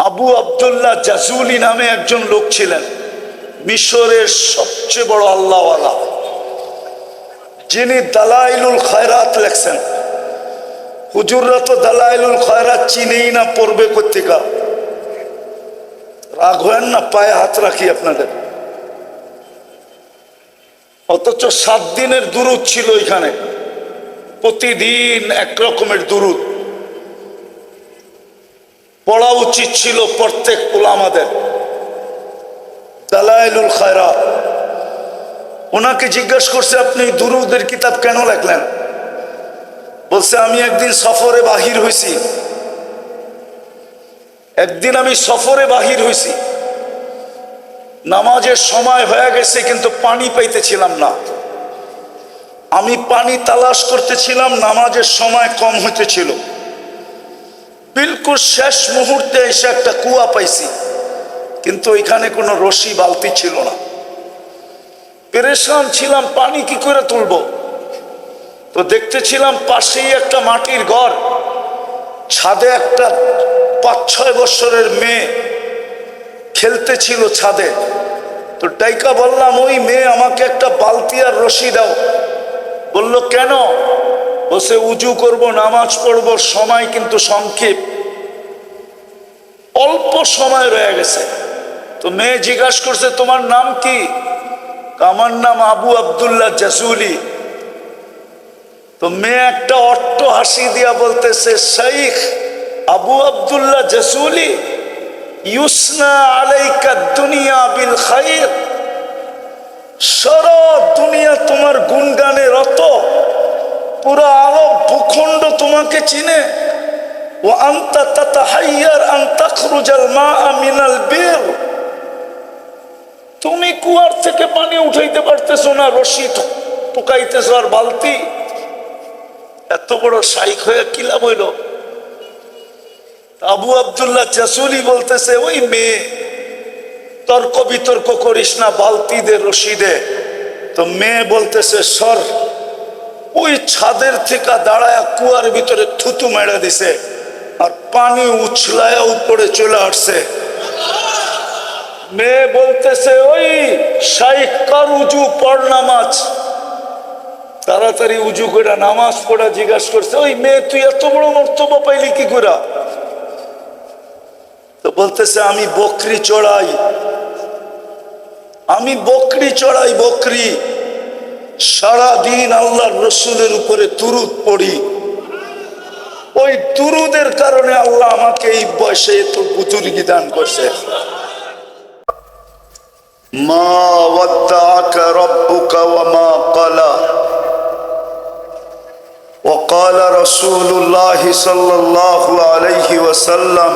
আবু আব্দুল্লাহ জাজুলি নামে একজন লোক ছিলেন, মিশরের সবচেয়ে বড় আল্লাহওয়ালা, যিনি দালাইলুল খায়রাত লেখছেন। হুজুররা তো দালাইলুল খায়রাত চিনেই না, পড়বে কোত্থেকা? রাগ হয় না, পায়ে হাত রাখি আপনাদের। অথচ 7 দিনের দুরুদ ছিল এখানে, প্রতিদিন এক রকমের দুরুদ পড়া উচিত ছিল প্রত্যেক উলামাদের। দালাইলুল খায়রাত। ওনাকে জিজ্ঞাসা করছে, আপনি দুরুদের কিতাব কেন লেখলেন? বলছে, আমি একদিন সফরে বাহির হয়েছি, নামাজের সময় হয়ে গেছে, কিন্তু পানি পাইতেছিলাম না। আমি পানি তালাশ করতেছিলাম, নামাজের সময় কম হইতেছিল। বিলকুল শেষ মুহূর্তে এসে একটা কুয়া পাইছি, কিন্তু এখানে কোনো রশি বালতি ছিল না। পেরেশান ছিলাম, পানি কি করে তুলবো। তো দেখতেছিলাম পাশেই একটা মাটির ঘর, ছাদে একটা 5-6 বছরের মেয়ে খেলতেছিল ছাদে। তো ডাইকা বললাম, ওই মেয়ে, আমাকে একটা বালতি আর রশি দাও। বলল, কেন? বসে, উজু করব, নামাজ পড়ব, সময় কিন্তু সংক্ষেপ, অল্প সময় রয়ে গেছে। তো মেয়ে জিজ্ঞাসা করছে, তোমার নাম কি? আমার নাম আবু আব্দুল্লাহ জাজুলি। তো মেয়ে একটা অট্ট হাসি দিয়া বলতেছে, শাইখ আবু আব্দুল্লাহ জাজুলি, ইউসনা আলাইকা দুনিয়া বিল খাইর, সারা দুনিয়া তোমার গুণগানে রত, পুরা আরব ভূখণ্ড তোমাকে চিনে। ও আনতা তাতাহাইয়ার আন তাখরুজাল মাআ মিনাল বীর, তুমি কুয়ার থেকে পানি উঠাইতে পারতেছো না, রশি টুকাইতেছো আর বালতি। এত বড় শাইখ হয়ে কি লাভ হইল? আবু আব্দুল্লাহ জাজুলি বলতেছে, ওই মেয়ে, তর্ক বিতর্ক করিস না, বালতি দে, রশি দে। তো মেয়ে বলতেছে, সর। ওই ছাদের থেকে দাঁড়ায় কুয়ার ভিতরে থুতু মেরে দিছে, আর পানি উছলায় উপরে চলে আসছে। মেয়ে বলতেছে, ওই শাইখ, কর উজু, পড় নামাজ। তাড়াতাড়ি উজু করে নামাজ পড়া জিজ্ঞাসা করছে, ওই মেয়ে, তুই এত বড় মর্তবা পাইলি কি করে? তো বলতেছে, আমি বকরি চড়াই, বকরি। সারাদিন আল্লাহর রসুলের উপরে দুরুদ পড়ি। ওই দুরুদের কারণে আল্লাহ আমাকে এই বয়সে এত বুজুর্গি দান করছে। মা ওয়াদ্দাআকা রাব্বুকা ওয়া মা ক্বালা। وقال رسول الله صلى الله عليه وسلم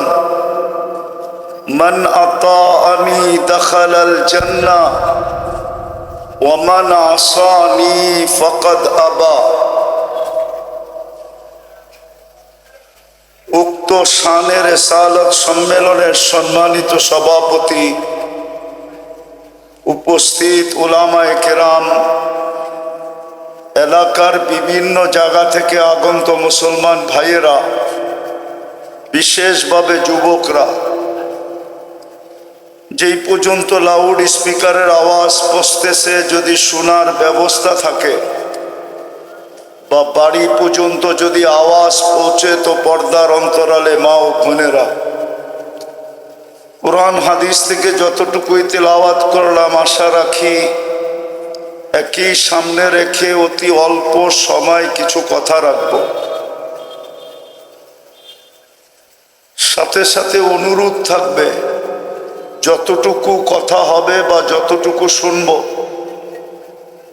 من أطاعني دخل الجنة ومن عصاني فقد أبى। উক্ত শানের রিসালাত সম্মেলনের সম্মানিত সভাপতি, উপস্থিত উলামায়ে কেরাম, এলাকার বিভিন্ন জায়গা থেকে আগত মুসলমান ভাইয়েরা, বিশেষভাবে যুবকরা, যেই পর্যন্ত লাউড স্পিকারের আওয়াজ পৌঁছতেছে, যদি শোনার ব্যবস্থা থাকে বা বাড়ি পর্যন্ত যদি আওয়াজ পৌঁছে, তো পর্দার অন্তরালে মা ও বোনেরা, কোরআন হাদিস থেকে যতটুকুই তিলাওয়াত করলাম, আশা রাখি একই সামনে রেখে অতি অল্প সময় কিছু কথা রাখব। সাথে সাথে অনুরোধ থাকবে, যতটুকু কথা হবে বা যতটুকু শুনব,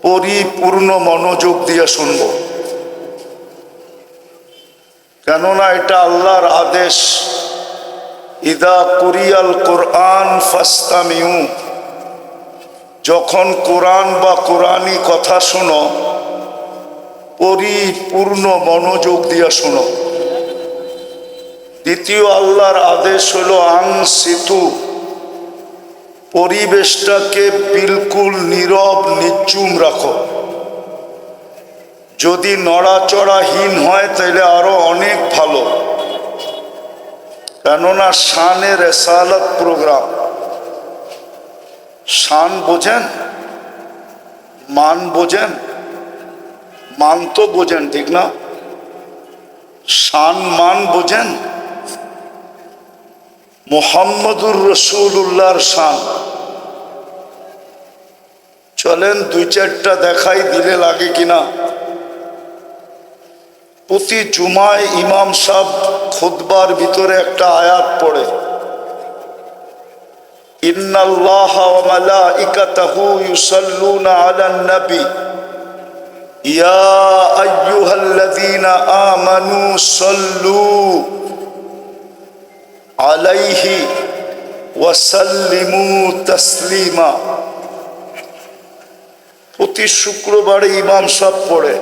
পরিপূর্ণ মনোযোগ দিয়ে শুনব। কেননা এটা আল্লাহর আদেশ, ইদা কুরিয়াল কোরআন ফাস্তামিউ, যখন কোরআন বা কোরআনী কথা শোনো, পরিপূর্ণ মনোযোগ দিয়ে শোনো। দ্বিতীয় আল্লাহর আদেশ হলো আনসিতু, পরিবেশটাকে বিলকুল নীরব নিঝুম রাখো। যদি নড়াচড়াহীন হয় তাহলে আরো অনেক ভালো। কেননা শানে রেসালাত প্রোগ্রাম। শান বোঝেন, মান বোঝেন, মান তো বোঝেন ঠিক না? শান মান বোঝেন? মুহাম্মদুর রাসূলুল্লাহর শান। চলেন দুই চারটা দেখাই, দিলে লাগে কিনা। প্রতি জুমায় ইমাম সাহেব খুতবার ভিতরে একটা আয়াত পড়ে, ইন্নাল্লাহা ওয়া মালাইকাতাহু ইউসাল্লুনা আলান নবী ইয়া আইয়ুহাল্লাযীনা আমানু সাল্লু আলাইহি ওয়া সাল্লিমু তাসলিমা। প্রতি শুক্রবারে ইমাম সাহেব পড়ে।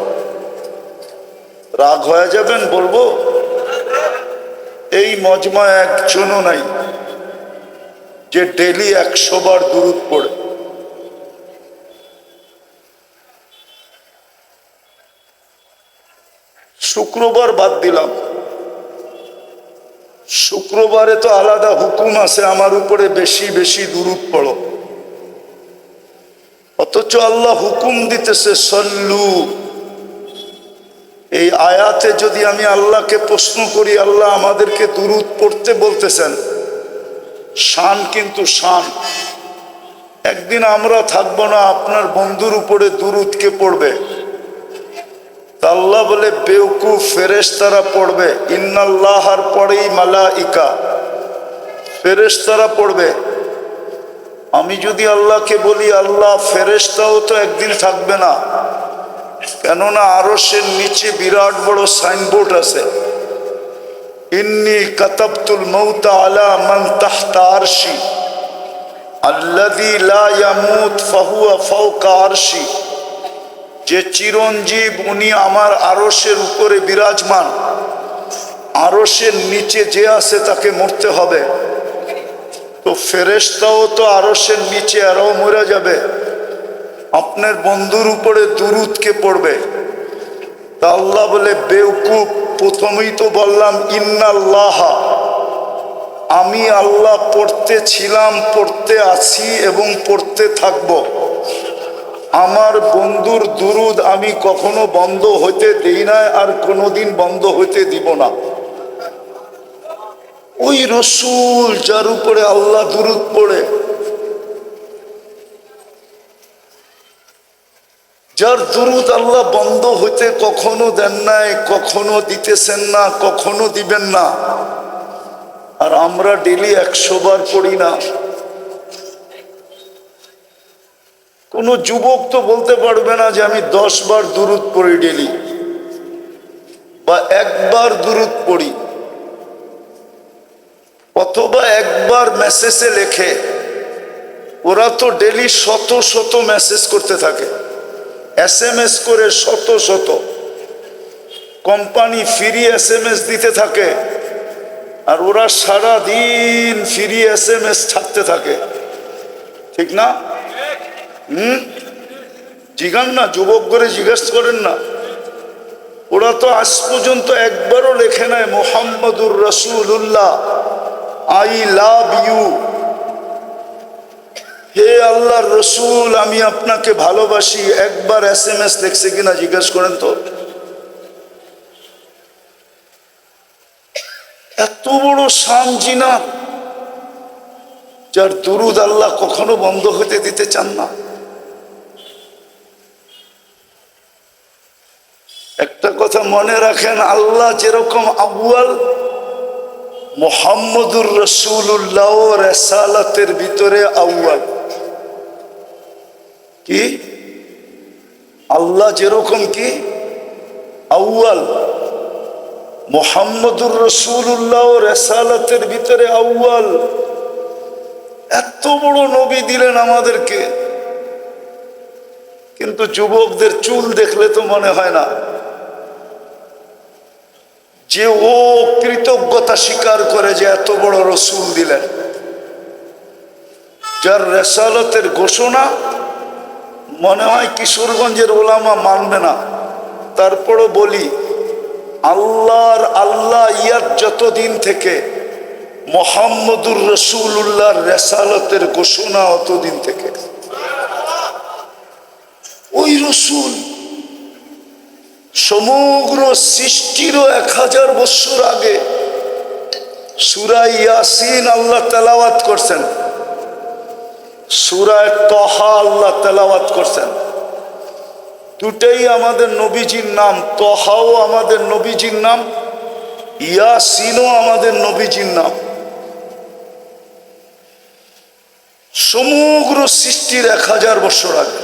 রাগ হয়ে যাবেন বলবো? এই মজমায় একজনও নাই যে ডেলি 100 বার দুরূদ পড়ে। শুক্রবার বাদ দিলাম, শুক্রবারে তো আলাদা হুকুম আছে আমার উপরে, বেশি বেশি দুরূদ পড়ো। অথচ আল্লাহ হুকুম দিতেছে সল্লু। এই আয়াতে যদি আমি আল্লাহকে প্রশ্ন করি, আল্লাহ আমাদেরকে দুরূদ পড়তে বলতেছেন, শান কিন্তু শান। একদিন আমরা থাকবো না, আপনার বন্ধুর উপরে দুরূদ কে পড়বে? তা আল্লাহ বলে বেওকুফ, ফেরেশতারা পড়বে। ইন্নাল্লাহর পরেই মালাইকা, ফেরেশতারা পড়বে। আমি যদি আল্লাহকে বলি, আল্লাহ ফেরেশতাও তো একদিন থাকবে না, কেননা আরশের নিচে বিরাট বড় সাইনবোর্ড আছে, ইন্নী কাতাবতুল মাউতা আলা মান তাহতা আরশি আল্লাযী লা ইয়ামুত ফাহুয়া ফাওকা আরশি। যে চিরঞ্জীব উনি আমার আরশের উপরে বিরাজমান, আরশের নিচে যে আছে তাকে মরতে হবে। তো ফেরেশতাও তো আরশের নিচে, আরও মরে যাবে। আপনার বন্ধুর উপরে দুরূদ কে পড়বে? তা আল্লাহ বলে বেওকুফ, প্রথমেই তো বললাম ইন্নাল্লাহা, আমি আল্লাহ পড়তে ছিলাম, পড়তে আছি এবং পড়তে থাকব। আমার বন্ধুর দুরূদ আমি কখনো বন্ধ হইতে দেই না, আর কোনোদিন বন্ধ হইতে দিব না। ওই রসুল যার উপরে আল্লাহ দুরূদ পড়ে, যার দুরূদ আল্লাহ বন্ধ হইতে কখনো দেন নাই, কখনো দিতেছেন না, কখনো দিবেন না, আর আমরা ডেলি 100 বার পড়ি না। কোন যুবক তো বলতে পারবে না যে আমি 10 বার দুরূদ পড়ি ডেলি, বা একবার দুরূদ পড়ি, অথবা একবার মেসেজে লেখে। ওরা তো ডেলি শত শত মেসেজ করতে থাকে, SMS করে শত শত। কোম্পানি ফ্রি SMS দিতে থাকে, আর ওরা সারা দিন ফ্রি SMS ছাড়তে থাকে, ঠিক না? জিজ্ঞান না, যুবক করে জিজ্ঞেস করেন না। ওরা তো আজ পর্যন্ত একবারও লেখে নাই মুহাম্মদুর রাসূলুল্লাহ আই লাভ ইউ, হে আল্লাহর রসুল আমি আপনাকে ভালোবাসি। একবার SMS লিখছে কিনা জিজ্ঞেস করেন তো। এত বড় শান জিনা, যার দুরূদ আল্লাহ কখনো বন্ধ হতে দিতে চান না। একটা কথা মনে রাখেন, আল্লাহ যেরকম আউয়াল, মুহাম্মদুর রাসূলুল্লাহ রিসালাতের ভিতরে আউয়াল। কি আল্লাহ যেরকম কি আউয়াল, মুহাম্মদুর রাসূলুল্লাহ রিসালাতের ভিতরে আউয়াল। এত বড় নবী দিলেন আমাদেরকে, কিন্তু যুবকদের চুল দেখলে তো মনে হয় না যে ও কৃতজ্ঞতা স্বীকার করে যে এত বড় রসুল দিলেন, যার রিসালাতের ঘোষণা মনে হয় কিশোরগঞ্জের ওলামা মানবে না। তারপরও বলি, আল্লাহর আল্লাহ ইয়াত যতদিন থেকে মুহাম্মদুর রাসূলুল্লাহর রিসালাতের ঘোষণা অতদিন থেকে। ওই রসুল সমগ্র সৃষ্টির 1000 বছর আগে সূরা ইয়াসিন আল্লাহ তেলাওয়াত করছেন, সূরা তাহা আল্লাহ তেলাওয়াত করছেন। দুটাই আমাদের নবীজির নাম, তাহাও আমাদের নবীজির নাম, ইয়াসিনও আমাদের নবীজির নাম। সমগ্র সৃষ্টির 1000 বছর আগে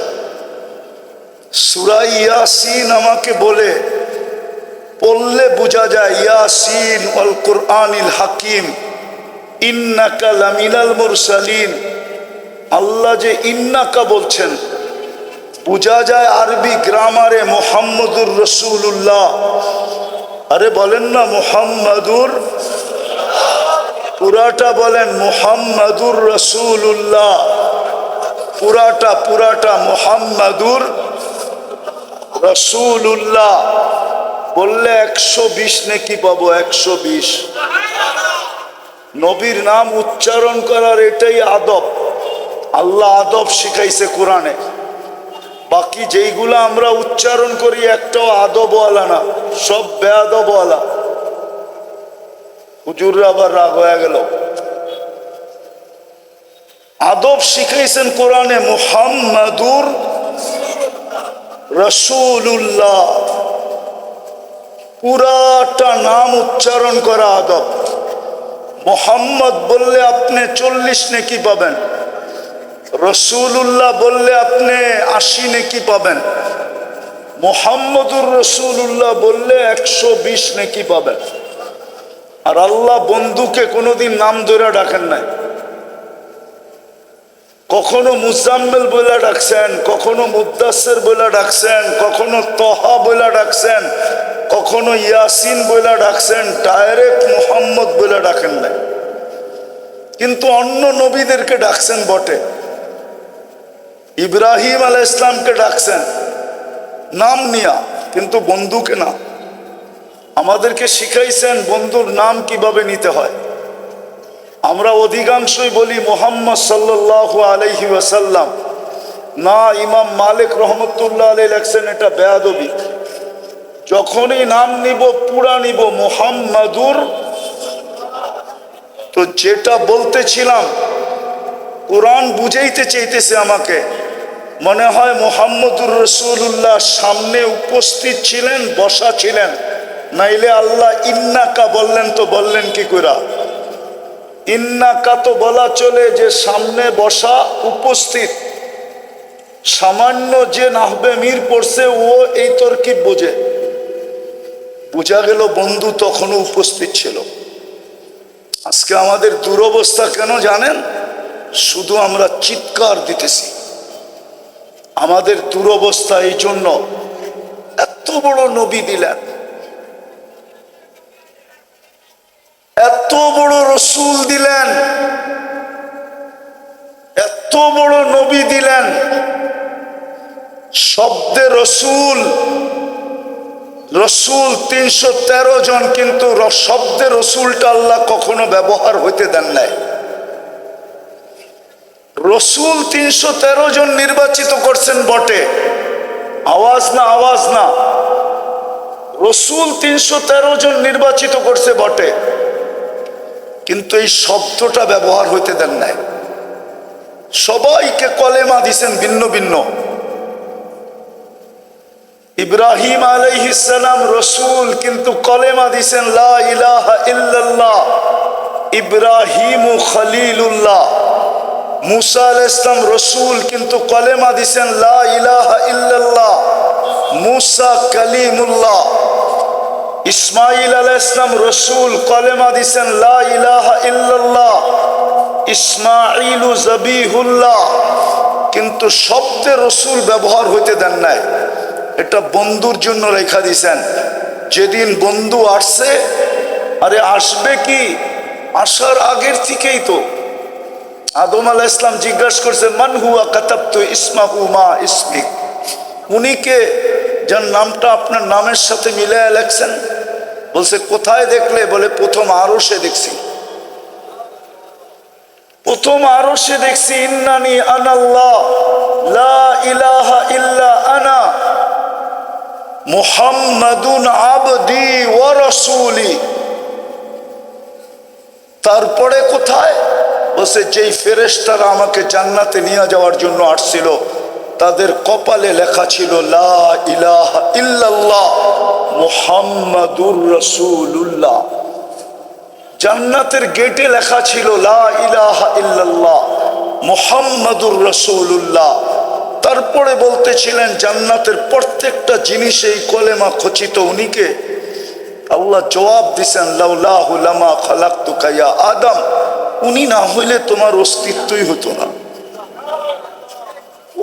সূরা ইয়াসিন আমাকে বলে পড়লে বোঝা যায়, ইয়াসিন ওয়াল কুরআনিল হাকিম ইন্নাকা লামিনাল মুরসালিন। আল্লাহ যে ইন্নাকা বলছেন, বোঝা যায় আরবি গ্রামারে মুহাম্মদুর রাসূলুল্লাহ। আরে বলেন না মুহাম্মাদুর, পুরাটা বলেন মুহাম্মাদুর রাসূলুল্লাহ, পুরাটা মুহাম্মাদুর রাসূলুল্লাহ। বললে 120 নেকি পাবো, 120। নবীর নাম উচ্চারণ করার এটাই আদব। আল্লাহ আদব শিখাইছে কোরআনে। বাকি যেইগুলো আমরা উচ্চারণ করি একটাও আদবওয়ালা না, সব বেয়াদবওয়ালা। হুজুররা আবার রাগ হয়ে গেল। আদব শিখাইছেন কোরআনে মুহাম্মাদুর রাসূলুল্লাহ, পুরাটা নাম উচ্চারণ করা আদব। মুহাম্মদ বললে আপনি 40 নেকি পাবেন, রাসূলুল্লাহ বললে আপনি 80 নেকি পাবেন, মুহাম্মদুর রাসূলুল্লাহ বললে 120 নেকি পাবেন। আর আল্লাহ বন্ধুকে কোনোদিন নাম ধরে ডাকেন নাই। কখনো মুজাম্মিল বলে ডাকছেন, কখনো মুদ্দাসির বলে ডাকছেন, কখনো তহা বলে ডাকছেন, কখনো ইয়াসিন বলে ডাকছেন, ডাইরেক্ট মুহাম্মদ বলে ডাকেন নাই। কিন্তু অন্য নবীদেরকে ডাকছেন বটে। ইব্রাহিম আলাইহিস সালামকে ডাকছেন নাম নিয়া, কিন্তু বন্ধুকে না। আমাদেরকে শিখাইছেন বন্ধুর নাম কিভাবে নিতে হয়। আমরা অধিকাংশই বলি মুহাম্মদ সাল্লাল্লাহু আলাইহি ওয়াসাল্লাম, না, ইমাম মালিক রহমতুল্লাহ আলাইহি লেখছেন এটা বেয়াদবি। যখনই নাম নিব পুরা নিব মুহাম্মাদুর। তো যেটা বলতেছিলাম, কোরআন বুঝাইতে চাইতেছে আমাকে, মনে হয় মুহাম্মদুর রাসূলুল্লাহ সামনে উপস্থিত ছিলেন, বসা ছিলেন, নাইলে আল্লাহ ইন্নাকা বললেন তো বললেন কি কইরা? ইন্নাকা তো বলা চলে যে সামনে বসা, উপস্থিত। সামান্য যে নাহবে মীর পড়ছে ও এই তরকিব বোঝে। বোঝা গেল বন্ধু তখনও উপস্থিত ছিল। আজকে আমাদের দুরবস্থা কেন জানেন? শুধু আমরা চিৎকার দিতেছি। আমাদের দুরবস্থা এই জন্য, এত বড় নবী দিলেন, এত বড় রসুল দিলেন, এত বড় নবী দিলেন, শব্দে রসুল, রসুল 313 জন, কিন্তু শব্দে রসুলটা আল্লাহ কখনো ব্যবহার হইতে দেন নাই। রসুল 313 জন নির্বাচিত করছেন বটে, আওয়াজ না, আওয়াজ না, রসুল 313 জন নির্বাচিত করছে বটে, কিন্তু এই শব্দটা ব্যবহার হইতে দেন নাই। সবাইকে কলেমা দিছেন ভিন্ন ভিন্ন। ইব্রাহিম আলাইহিস সালাম রসুল, কিন্তু কলেমা দিছেন লা ইলাহা ইল্লাল্লাহ, ইব্রাহিমু খলিলুল্লাহ। মুসা আলাইহিস সালাম রসুল, কিন্তু কলেমা দিছেন লা ইলাহা ইল্লাল্লাহ, মুসা কালিমুল্লাহ। ইসমাইল আলাইহিস সালাম রসুল, কলেমা দিছেন লা ইলাহা ইল্লাল্লাহ, ইসমাইলু জবিহুল্লাহ, কিন্তু শব্দে রসুল ব্যবহার হইতে দেন নাই। এটা বন্ধুর জন্য রেখা দিছেন। যেদিন বন্ধু আসছে, আরে আসবে কি, আসার আগের থেকেই তো আদম আলাইহিস সালাম জিজ্ঞাসা করছে মান হুয়া কাতাবতু ইসমাহু মা ইসমিক, উনি কে যার নামটা আপনার নামের সাথে মিলায়া লেখছেন? বলছে কোথায় দেখলে? বলে প্রথম আরশে দেখছি। প্রথম আরশে দেখছি ইন্নানি আনাল্লাহ লা ইলাহা ইল্লা আনা মুহাম্মাদুন আবদি ওয়া রাসূলি। তারপরে কোথায় বসে, যেই ফেরেশতারা আমাকে জান্নাতে নিয়ে যাওয়ার জন্য আসছিল তাদের কপালে লেখা ছিল লা ইলাহা ইল্লাল্লাহ মুহাম্মাদুর রাসূলুল্লাহ। জান্নাতের গেটে লেখা ছিল লা ইলাহা ইল্লাল্লাহ মুহাম্মাদুর রাসূলুল্লাহ। তারপরে বলতেছিলেন জান্নাতের প্রত্যেকটা জিনিসে এই কলেমা খচিত। উনিকে আল্লাহ জবাব দিছেন লাউলাহু লামা খালাকতুকা ইয়া আদম, উনি না হইলে তোমার অস্তিত্বই হতো না।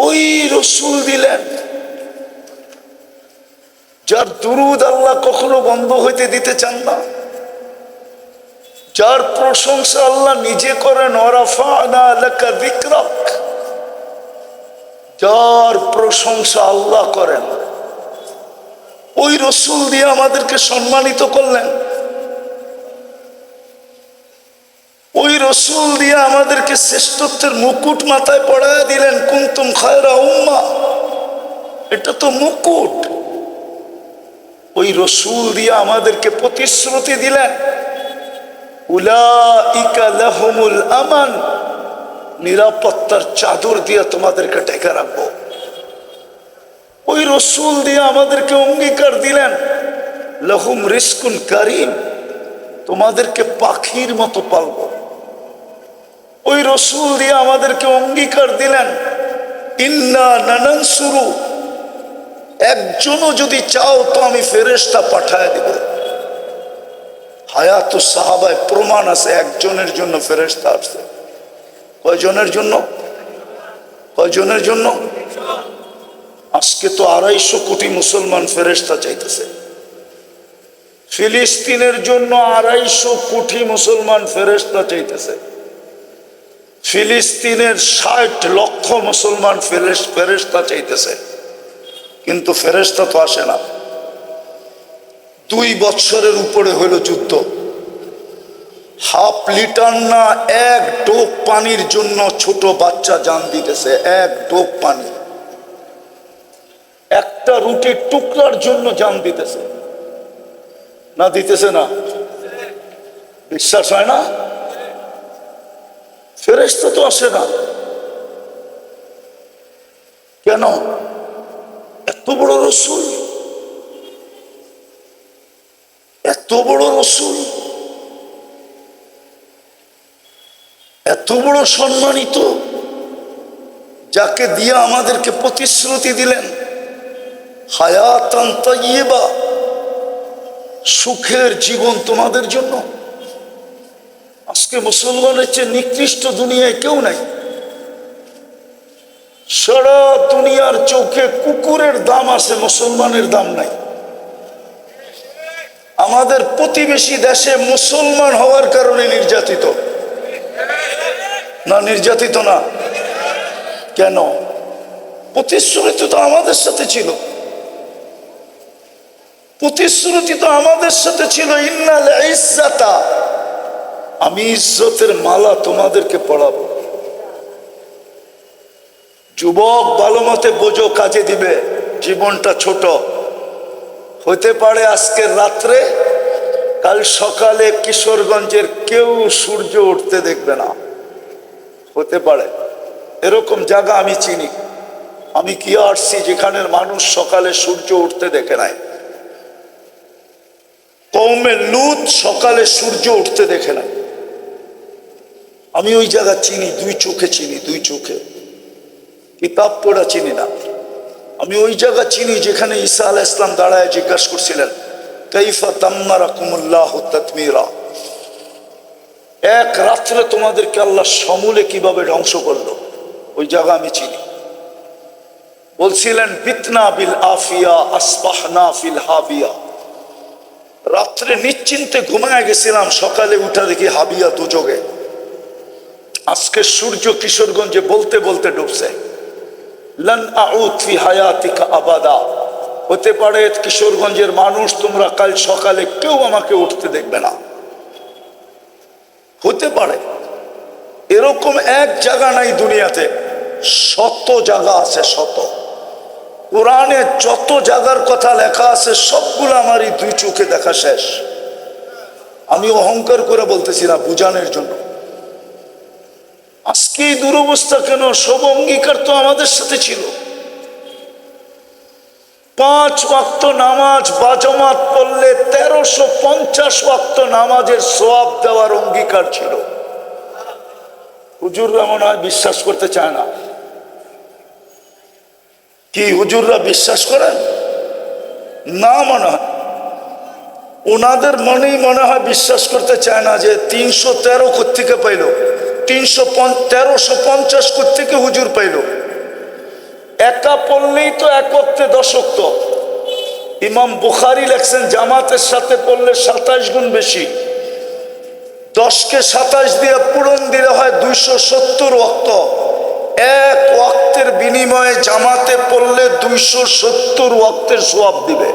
ওই রসুল দিলেন যার দুরুদ আল্লাহ কখনো বন্ধ হইতে দিতে চান না, যার প্রশংসা আল্লাহ নিজে করেন ওয়ারাফা'না লাকা যিকরাক, যার প্রশংসা আল্লাহ করেন, ওই রসুল দিয়ে আমাদেরকে সম্মানিত করলেন। ওই রসুল দিয়ে আমাদেরকে শ্রেষ্ঠত্বের মুকুট মাথায় পড়ায় দিলেন। কুনতুম খায়রা উম্মাহ, এটা তো মুকুট। ওই রসুল দিয়ে আমাদেরকে প্রতিশ্রুতি দিলেন উলাইকা লাহুমুল আমান, নিরাপত্তার চাদর দিয়ে তোমাদেরকে ঢেকে রাখবো। ওই রসুল দিয়ে আমাদেরকে অঙ্গীকার দিলেন লাহুম রিজকুন কারীম, তোমাদেরকে পাখির মতো পালবো। ওই রসুল দিয়ে আমাদেরকে অঙ্গীকার দিলেন ইন্না নানানসুরু, একজনও যদি চাও তো আমি ফেরেশতা পাঠায় দিব। হায়াতুস সাহাবায় প্রমাণ আছে একজনের জন্য ফেরেশতা আসছে। কয়জনের জন্য? কয়জনের জন্য? আজকে তো 250 কোটি মুসলমান ফেরেশতা চাইতেছে। ফিলিস্তিনের জন্য 250 কোটি মুসলমান ফেরেশতা চাইতেছে। ফিলিস্তিনের 60 লক্ষ মুসলমান ফেরেশতা চাইতেছে, কিন্তু ফেরেশতা তো আসে না। 2 বছরের উপরে হইল যুদ্ধ, হাফ লিটার না 1 ডোক পানির জন্য ছোট বাচ্চা জান দিতেছে। 1 ডোক পানি, একটা রুটির টুকরার জন্য জান দিতেছে। না দিতেছে না? বিশ্বাস হয় না? ফেরেশতা তো আসে না কেন? এত বড় রসুল, এত বড় রসুল, এত বড় সম্মানিত, যাকে দিয়ে আমাদেরকে প্রতিশ্রুতি দিলেন হায়াতান তাইয়্যিবা, সুখের জীবন তোমাদের জন্য। আজকে মুসলমানের চেয়ে নিকৃষ্ট দুনিয়ায় কেউ নাই। সারা দুনিয়ার চোখে কুকুরের দাম আছে, মুসলমানের দাম নাই। আমাদের প্রতিবেশী দেশে মুসলমান হওয়ার কারণে নির্যাতিত না? নির্যাতিত না কেন? প্রতিশ্রুতি তো আমাদের সাথে ছিল, প্রতিশ্রুতি তো আমাদের সাথে ছিল ইন্নাল ইজ্জাতা, আমি ইজ্জতের মালা তোমাদেরকে পড়াবো। যুবক ভালো মতে বোঝো, কাজে দিবে। জীবনটা ছোট, হতে পারে আজকের রাত্রে কাল সকালে কিশোরগঞ্জের কেউ সূর্য উঠতে দেখবে না, হতে পারে। এরকম জায়গা আমি চিনি। আমি কি আসছি যেখানের মানুষ সকালে সূর্য উঠতে দেখে নাই। কওমে লূত সকালে সূর্য উঠতে দেখে নাই। আমি ওই জায়গা চিনি, 2 চোখে চিনি, 2 চোখে, কিতাব পড়া চিনি না। আমি ওই জায়গা চিনি যেখানে ঈসা আলাইহিস সালাম দাঁড়ায় জিজ্ঞাসা করছিলেন কাইফা দাম্মারাকুমুল্লাহু তাদমীরা, এক রাত্রে তোমাদেরকে আল্লাহ সমূলে কিভাবে ধ্বংস করলো। ওই জায়গা আমি চিনি। বলছিলেন বিতনা বিল আফিয়া আসবাহনা ফিল হাবিয়া, রাত্রে নিশ্চিন্তে ঘুমায় গেছিলাম, সকালে উঠা দেখি হাবিয়া দুযোগে। আজকে সূর্য কিশোরগঞ্জে বলতে বলতে ডুবছে। লান আউদ ফি হায়াতিকা আবাদা, হতে পারে কিশোরগঞ্জের মানুষ তোমরা কাল সকালে কেউ আমাকে উঠতে দেখবে না, হতে পারে। এরকম এরকম এক জায়গা নাই দুনিয়াতে, শত জায়গা আছে, শত। কোরআনে যত জায়গার কথা লেখা আছে সবগুলো আমার এই দুই চোখে দেখা শেষ। আমি অহংকার করে বলতেছি না, বুঝানোর জন্য। আজকে এই দুরবস্থা কেন? সব অঙ্গীকার তো আমাদের সাথে ছিল। 5 ওয়াক্ত নামাজ বাজমাত পড়লে 1350 ওয়াক্ত নামাজের সওয়াব দেওয়ার অঙ্গীকার ছিল। হুজুররা মনে হয় বিশ্বাস করতে চায় না। কি হুজুররা বিশ্বাস করেন না? মনে হয় ওনাদের মনেই মনে হয় বিশ্বাস করতে চায় না যে 313 কোত্থেকে পাইল, 1350 কোত্থেকে হুজুর পাইল। একা পড়লেই তো এক ওয়াক্তে 10 ওয়াক্ত। ইমাম বুখারী লেখছেন জামাতের সাথে পড়লে 27 গুণ বেশি। 10কে 27 দিয়ে পূরণ দিলে হয় 270 ওয়াক্ত। এক ওয়াক্তের বিনিময়ে জামাতে পড়লে 270 ওয়াক্তের সওয়াব দিবে।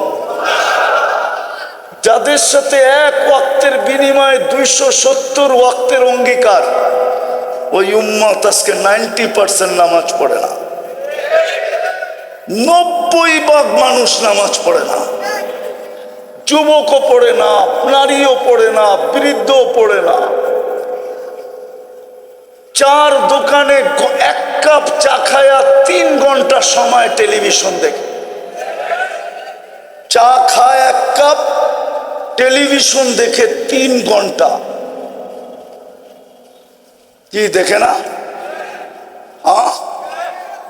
যাদের সাথে এক ওয়াক্তের বিনিময়ে 270 ওয়াক্তের অঙ্গীকার, ওই উম্মত আজকে 90% নামাজ পড়ে না। 90% মানুষ নামাজ পড়ে না। যুবকও পড়ে না, নারীও পড়ে না, বৃদ্ধও পড়ে না। চার দোকানে 1 কাপ চা খায়া 3 ঘন্টা সময় টেলিভিশন দেখে। চা খায় 1 কাপ, টেলিভিশন দেখে 3 ঘন্টা। কি দেখে না?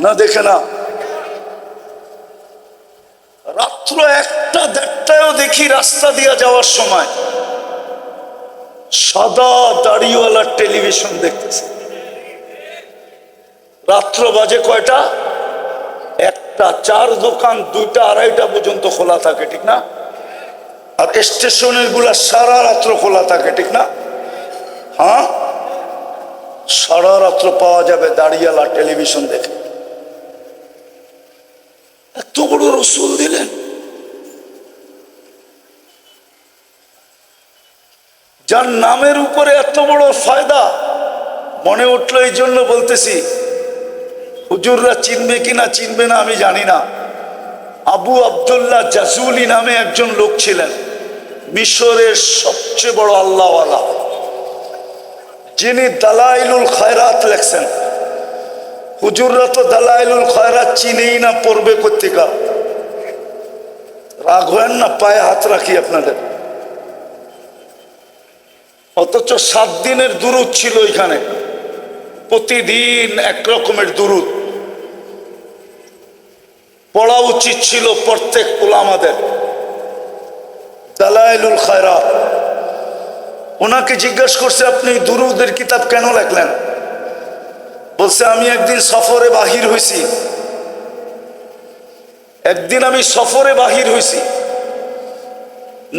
না দেখে না? রাত্র 1টা 1:30টায়ও দেখি রাস্তা দিয়ে যাওয়ার সময় সাদা দাড়িওয়ালা টেলিভিশন দেখতেছে। রাত্র বাজে কয়টা? 1টা। 4 দোকান 2টা 2:30টা পর্যন্ত খোলা থাকে, ঠিক না? আর স্টেশনের গুলা সারা রাত্র খোলা থাকে, ঠিক না? সারা রাত্র পাওয়া যাবে দাড়িওয়ালা টেলিভিশন দেখে। এত বড় রসুল দিলেন, যার নামের উপরে এত বড় ফায়দা। মনে উঠলো এই জন্য বলতেছি। হুজুররা চিনবে কিনা চিনবে না আমি জানি না। আবু আব্দুল্লাহ জাজুলি নামে একজন লোক ছিলেন, মিশরের সবচেয়ে বড় আল্লাহওয়ালা, যিনি দালাইলুল খায়রাত লেখছেন। হুজুররা তো দালাইলুল খায়রাত চিনেই না, পড়বে কোত্থেকা? রাগ হয় না? পায়ে হাত রাখি আপনাদের। অথচ 7 দিনের দুরুদ ছিল এখানে, প্রতিদিন এক রকমের দুরুদ পড়া উচিত ছিল প্রত্যেক উলামাদের। দালাইলুল খায়রাত। ওনাকে জিজ্ঞাসা করছে, আপনি দুরুদের কিতাব কেন লেখলেন? বলছে, আমি একদিন সফরে বাহির হয়েছি।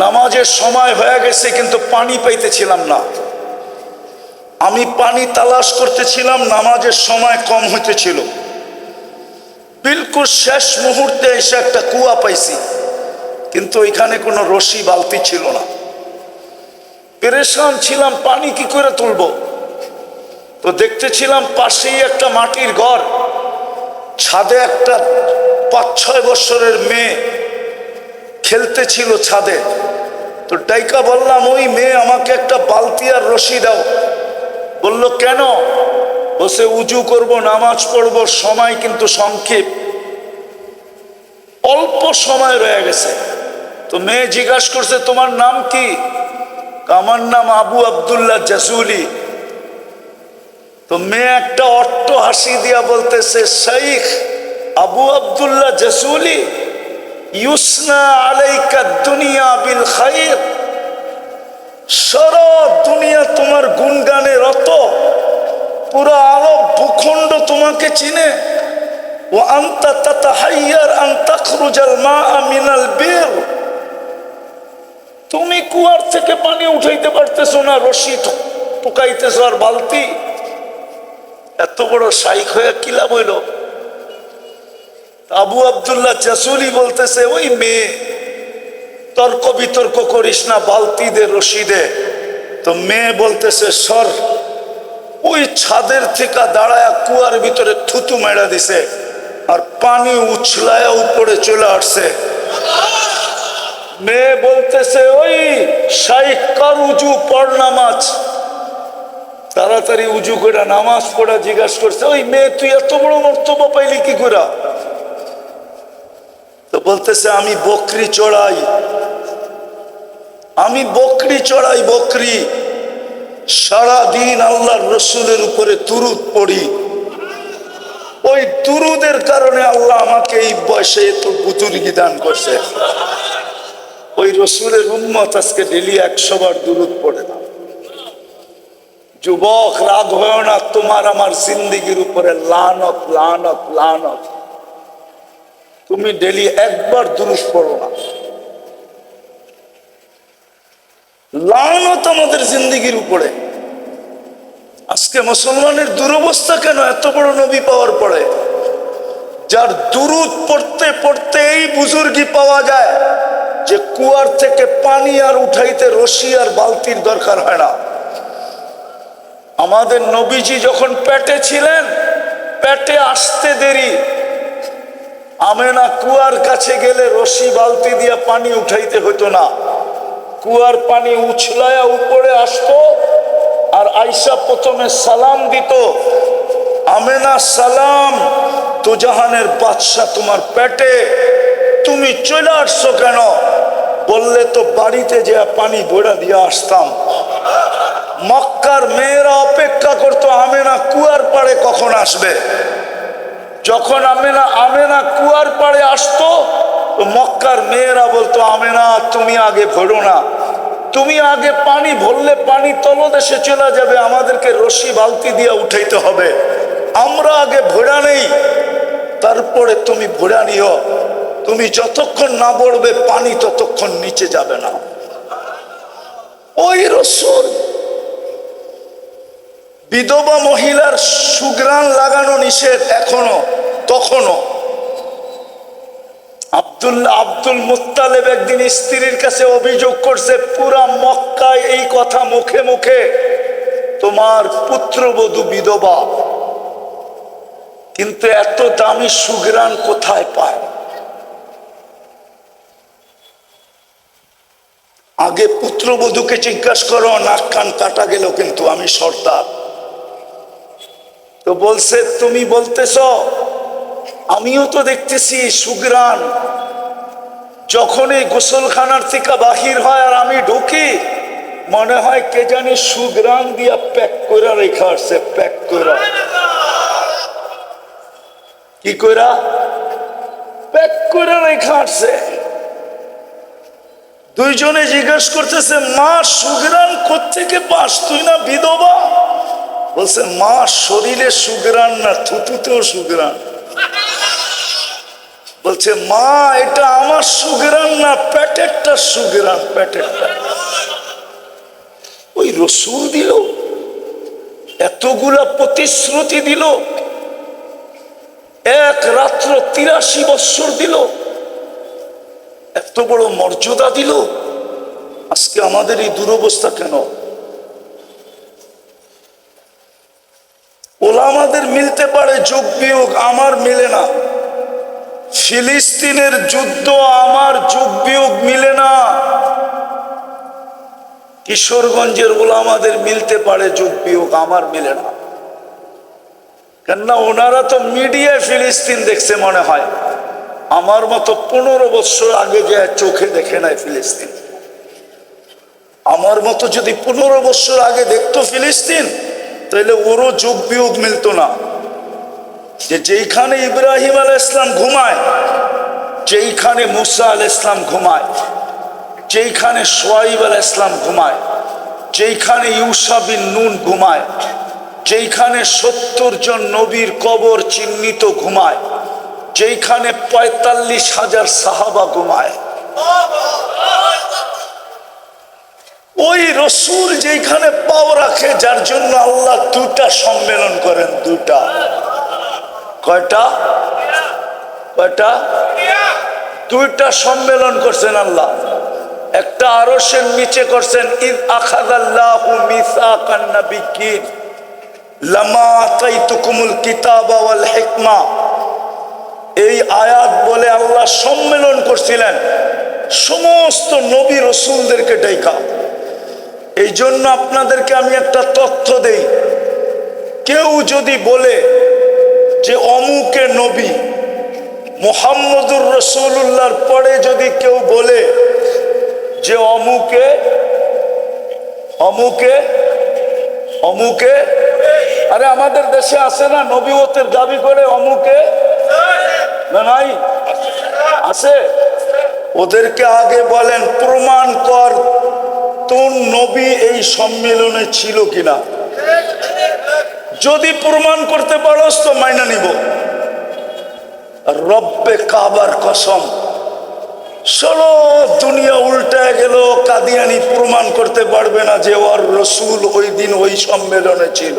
নামাজের সময় হয়ে গেছে, কিন্তু পানি পাইতেছিলাম না। আমি পানি তালাশ করতেছিলাম, নামাজের সময় কম হইতেছিল। বিলকুল শেষ মুহূর্তে এসে একটা কুয়া পাইছি, কিন্তু এখানে কোনো রশি বালতি ছিল না। পেরেশান ছিলাম, পানি কি করে তুলবো। তো দেখতেছিলাম পাশেই একটা মাটির ঘর, ছাদে একটা 5-6 বছরের মেয়ে খেলতেছিল ছাদে। তো ডাইকা বললাম, ওই মেয়ে আমাকে একটা বালতি আর রশি দাও। বলল, কেন? বসে উজু করব, নামাজ পড়ব, সময় কিন্তু সংক্ষেপ, অল্প সময় রয়ে গেছে। তো মেয়ে জিজ্ঞাসা করছে, তোমার নাম কি? আমার নাম আবু আব্দুল্লাহ জাজুলি। তো মেয়ে একটা অট্ট হাসি দিয়া বলতেছে, শাইখ আবু আব্দুল্লাহ জাজুলি, ইউসনা আলাইকা দুনিয়া বিল খাইর। সারা দুনিয়া তোমার গুণগানে রত, পুরো আরব ভূখণ্ড তোমাকে চিনে। ও আনতা তাতাহাইয়ার আন তাখরুজাল মাআ মিনাল বির। তুমি কুয়ার থেকে পানি উঠাইতে পারতেছো না, রশি টুকাইতেছো আর বালতি। এত বড় শাইখ হয়ে কি লাভ হইল? আবু আব্দুল্লাহ জাজুলি বলতেছে, ওই মেয়ে, তর্ক বিতর্ক করিস না, বালতি দে, রশি দে। তো মেয়ে বলতেছে, সর, ওই ছাদের থেকে দাঁড়ায় কুয়ার ভিতরে থুতু মেরা দিছে আর পানি উছলায়া উপরে চলে আসছে। মেয়ে বলতেছে, ওই শাইখ কার উজু পড় নামাজ। তাড়াতাড়ি উজু করে নামাজ পড়া জিজ্ঞাসা করছে, ওই মেয়ে তুই এত বড় মর্তবা পাইলি কি করে? তো বলতেছে, আমি বকরি চড়াই, আমি বকরি চড়াই, বকরি। সারাদিন আল্লাহর রসুলের উপরে দুরূদ পড়ি, ওই দুরূদের কারণে আল্লাহ আমাকে এই বয়সে এত বুজুর্গি দান করছে। ওই রসুলের উম্মত আজকে ডেলি 100 বার দুরূদ পড়ে না। যুবক, রাগ হয় না, তোমার আমার জিন্দেগির উপরে লানত, লানত, লানত। তুমি ডেলি একবার দুরূদ পড়ো না, লানত আমাদের জিন্দেগির উপরে। আজকে মুসলমানের দুরবস্থা কেন? এত বড় নবী পাওয়ার পরে যার দুরূদ পড়তে পড়তে এই বুজুর্গি পাওয়া যায় যে কুয়ার থেকে পানি আর উঠাইতে রশি আর বালতির দরকার হয় না। আমাদের নবীজি যখন পেটে ছিলেন, পেটে আসতে দেরি, আমেনা কুয়ার কাছে গেলে রশি বালতি দিয়ে পানি উঠাইতে হতো না। কুয়ার পানি উছলায়া উপরে আসতো আর আয়েশা প্রথমে সালাম দিত, আমেনা সালাম, তো জাহানের বাদশা তোমার পেটে, তুমি চলে আসছো কেন? বললে তো বাড়িতে যে পানি ভরা দিয়ে আসতাম। মক্কার মেয়েরা অপেক্ষা করতো আমেনা কুয়ার পাড়ে কখন আসবে। যখন আমেনা কুয়ার পাড়ে আসতো, তো মক্কার মেয়েরা বলতো, আমেনা তুমি আগে ভরো না, তুমি আগে পানি ভরলে পানি তলদেশে চলে যাবে, আমাদেরকে রশি বালতি দিয়ে উঠাইতে হবে, আমরা আগে ভরা নেই, তারপরে তুমি ভরা নিও। তুমি যতক্ষণ না ভরবে পানি ততক্ষণ নিচে যাবে না। ওই রসুল, বিধবা মহিলার সুঘ্রাণ লাগানো নিষেধ এখনো, তখনও। আব্দুল মুত্তালিব একদিন স্ত্রীর কাছে অভিযোগ করছে, পুরা মক্কায় এই কথা মুখে মুখে, তোমার পুত্রবধূ বিধবা, কিন্তু এত দামি সুঘ্রাণ কোথায় পায়? আগে পুত্রবধূকে জিজ্ঞাসা করো, নাক কান কাটা গেল কিন্তু আমি সর্দার। তো বলছে, তুমি বলতেছ, আমিও তো দেখতেছি সুঘ্রাণ, যখনই গোসলখানার থেকে বাহির হয় আর আমি ঢুকি, মনে হয় কে জানি সুঘ্রাণ দিয়া প্যাক করে রেখা আসছে, প্যাক করে। কি কইরা? প্যাক করে রেখা আসছে। দুইজনে জিজ্ঞাসা করতেছে, মা সুঘ্রাণ কোত্থেকে পাস, তুই না বিধবা? বলছে, মা শরীরে সুঘ্রাণ না, থুতুতেও সুঘ্রাণ। বলছে, মা এটা আমার সুঘ্রাণ না, পেটেরটা সুঘ্রাণ, পেটেরটা। ওই রসুল দিল, এতগুলা প্রতিশ্রুতি দিল, এক রাত্র 83 বৎসর দিল, এত বড় মর্যাদা দিল। আজকে আমাদের এই দুরবস্থা কেন? ওলামাদের মিলতে পারে যোগ বিয়োগ, আমার মিলে না। ফিলিস্তিনের যুদ্ধ, আমার যোগ বিয়োগ মিলে না। কিশোরগঞ্জের ওলামাদের মিলতে পারে যোগ বিয়োগ, আমার মিলে না। কেননা ওনারা তো মিডিয়ায় ফিলিস্তিন দেখছে মনে হয়, আমার মতো 15 বছর আগে যে চোখে দেখে নাই ফিলিস্তিন। আমার মতো যদি 15 বছর আগে দেখতো ফিলিস্তিন, তাহলে ওরও যোগ বিয়োগ মিলতো না। যে যেইখানে ইব্রাহিম আলাইহিস সালাম ঘুমায়, যেইখানে মুসা আলাইহিস সালাম ঘুমায়, যেইখানে শুআয়ব আলাইহিস সালাম ঘুমায়, যেইখানে ইউসা বিন নুন ঘুমায়, যেইখানে 70 জন নবীর কবর চিহ্নিত ঘুমায়, যেইখানে 45,000 সাহাবা ঘুমায়, ওই রসুল যেখানে পাও রাখে, যার জন্য আল্লাহ 2টা সম্মেলন করেন। 2টা, কয়টা? কয়টা? 2টা সম্মেলন করছেন আল্লাহ। একটা আরশের নিচে করছেন, ইদ আখাযাল্লাহু মিসাকান নাবিয়্যিন লামা আতাইতুকুমুল কিতাবা ওয়াল হিকমা, এই আয়াত বলে আল্লাহ সম্মেলন করছিলেন সমস্ত নবী রসুলদেরকে ডাইকা। এই জন্য আপনাদেরকে আমি একটা তথ্য দেই, কেউ যদি বলে যে অমুকে নবী, মুহাম্মদুর রাসূলুল্লাহর পরে যদি কেউ বলে যে অমুকে অমুকে অমুকে, আরে আমাদের দেশে আছে না নবীওতের দাবি করে অমুকে, না নাই আছে? ওদেরকে আগে বলেন প্রমাণ কর তোর নবী এই সম্মেলনে ছিল কিনা। যদি প্রমাণ করতে পারোস তো মাইনা নিব। রব্বে কাবার কসম, সারা দুনিয়া উল্টায় গেল, কাদিয়ানি প্রমাণ করতে পারবে না যে ওর রসুল ওই দিন ওই সম্মেলনে ছিল।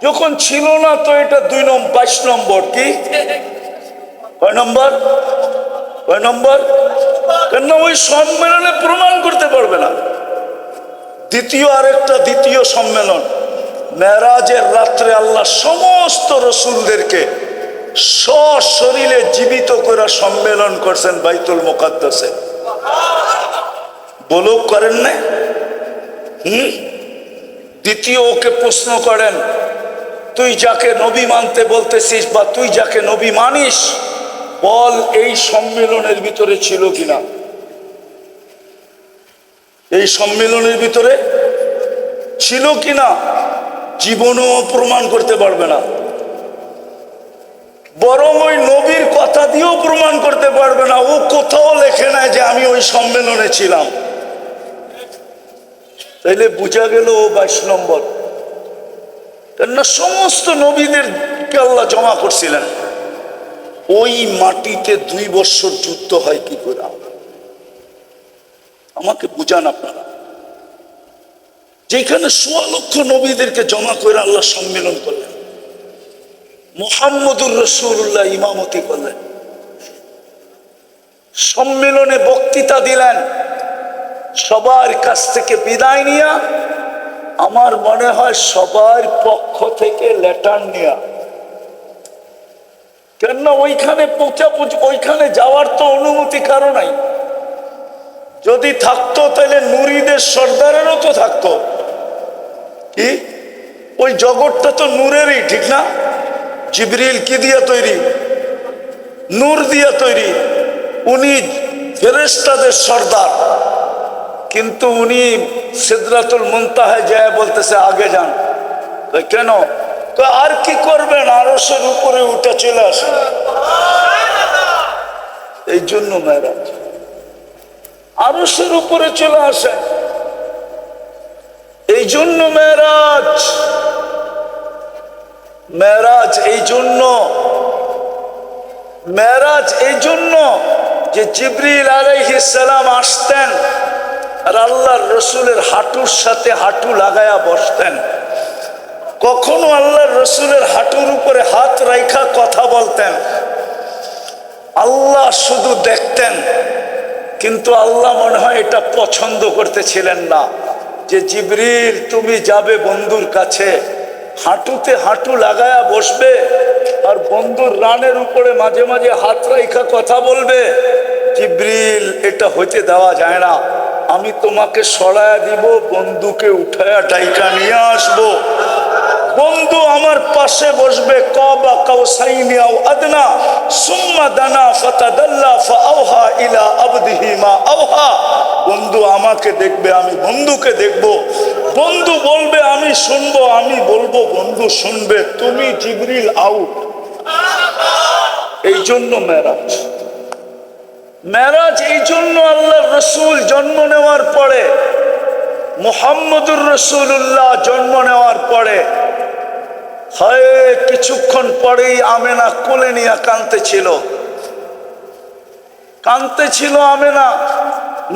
যখন ছিল না তো এটা 22 নম্বর। কি কয় নম্বর? কয় নম্বর? কেন ওই সম্মেলনে প্রমাণ করতে পারবে না। দ্বিতীয় সম্মেলন, মেরাজের রাত্রে আল্লাহ সমস্ত রসুলদেরকে সশরীরে জীবিত করে সম্মেলন করছেন বাইতুল মুকাদ্দাসে। বলুক করেন না? দ্বিতীয় ওকে প্রশ্ন করেন, তুই যাকে নবী মানতে বলতেছিস বা তুই যাকে নবী মানিস, বল এই সম্মেলনের ভিতরে ছিল কিনা। এই সম্মেলনের ভিতরে ছিল কিনা জীবনও প্রমাণ করতে পারবে না, বরং ওই নবীর কথা দিয়েও প্রমাণ করতে পারবে না। ও কোথাও লেখে নাই যে আমি ওই সম্মেলনে ছিলাম। তাইলে বোঝা গেল ও 22 নম্বর। কেননা সমস্ত নবীদেরকে আল্লাহ জমা করছিলেন। ওই মাটিতে 2 বছর যুদ্ধ হয় কি করে? আমাকে বুঝান আপনারা। যেখানে 1.25 লক্ষ নবীদেরকে জমা করে আল্লাহ সম্মেলন করলেন, মুহাম্মদুর রাসূলুল্লাহ ইমামতি করলেন, সম্মেলনে বক্তৃতা দিলেন, সবার কাছ থেকে বিদায় নিয়া, আমার মনে হয় সবার পক্ষ থেকে লেটার নিয়া। কেননা ওইখানে ওইখানে যাওয়ার তো অনুমতি কারো নাই। যদি থাকতো তাহলে নুরীদের সর্দারেরও তো থাকতো। কি ওই জগৎটা তো নূরেরই, ঠিক না? জিবরিল কি দিয়ে তৈরি? নূর দিয়ে তৈরি। উনি ফেরেশতাদের সর্দার, কিন্তু উনি সিদরাতুল মুনতাহায় যায় বলতেছে আগে যান। কেন? তো আর কি করবেন, আরশের উপরে উঠে চলে আসেন। এই জন্য মেরাজ, আরশের উপরে চলে আসেন। এই জন্য মেরাজ। মেরাজ এই জন্য, মেরাজ এই জন্য যে জিবরিল আলাইহিস সালাম আসতেন আর আল্লাহর রসুলের হাঁটুর সাথে হাঁটু লাগায়া বসতেন। কখনো আল্লাহর রসুলের হাঁটুর উপরে হাত রাখা কথা বলতেন। আল্লাহ শুধু দেখতেন, কিন্তু আল্লাহ মনে হয় এটা পছন্দ করতেছিলেন না যে জিবরিল তুমি যাবে বন্ধুর কাছে, হাঁটুতে হাঁটু লাগায়া বসবে আর বন্ধুর রানের উপরে মাঝে মাঝে হাত রাখা কথা বলবে। জিবরিল এটা হইতে দেওয়া যায় না। আমি তোমাকে সরায়া দিব, বন্ধুকে উঠায়া ডাইকা নিয়ে আসবো। বন্ধু আমার পাশে বসবে, কাবা কাউসাইনি আও আদনা, সুম্মা দানা ফাতাদাল্লা ফাআওহা ইলা আবদিহি মা আওহা। বন্ধু আমাকে দেখবে, আমি বন্ধুকে দেখব। বন্ধু বলবে আমি শুনবো, আমি বলবো বন্ধু শুনবে। তুমি জিবরিল আউট। এই জন্য মেরাজ। মেরাজ এই জন্য আল্লাহর রসুল জন্ম নেওয়ার পরে, মুহাম্মদুর রাসূলুল্লাহ জন্ম নেওয়ার পরে, হয় কিছুক্ষণ পরেই আমেনা কোলে নিয়ে কাঁদতেছিল। কাঁদতেছিল আমেনা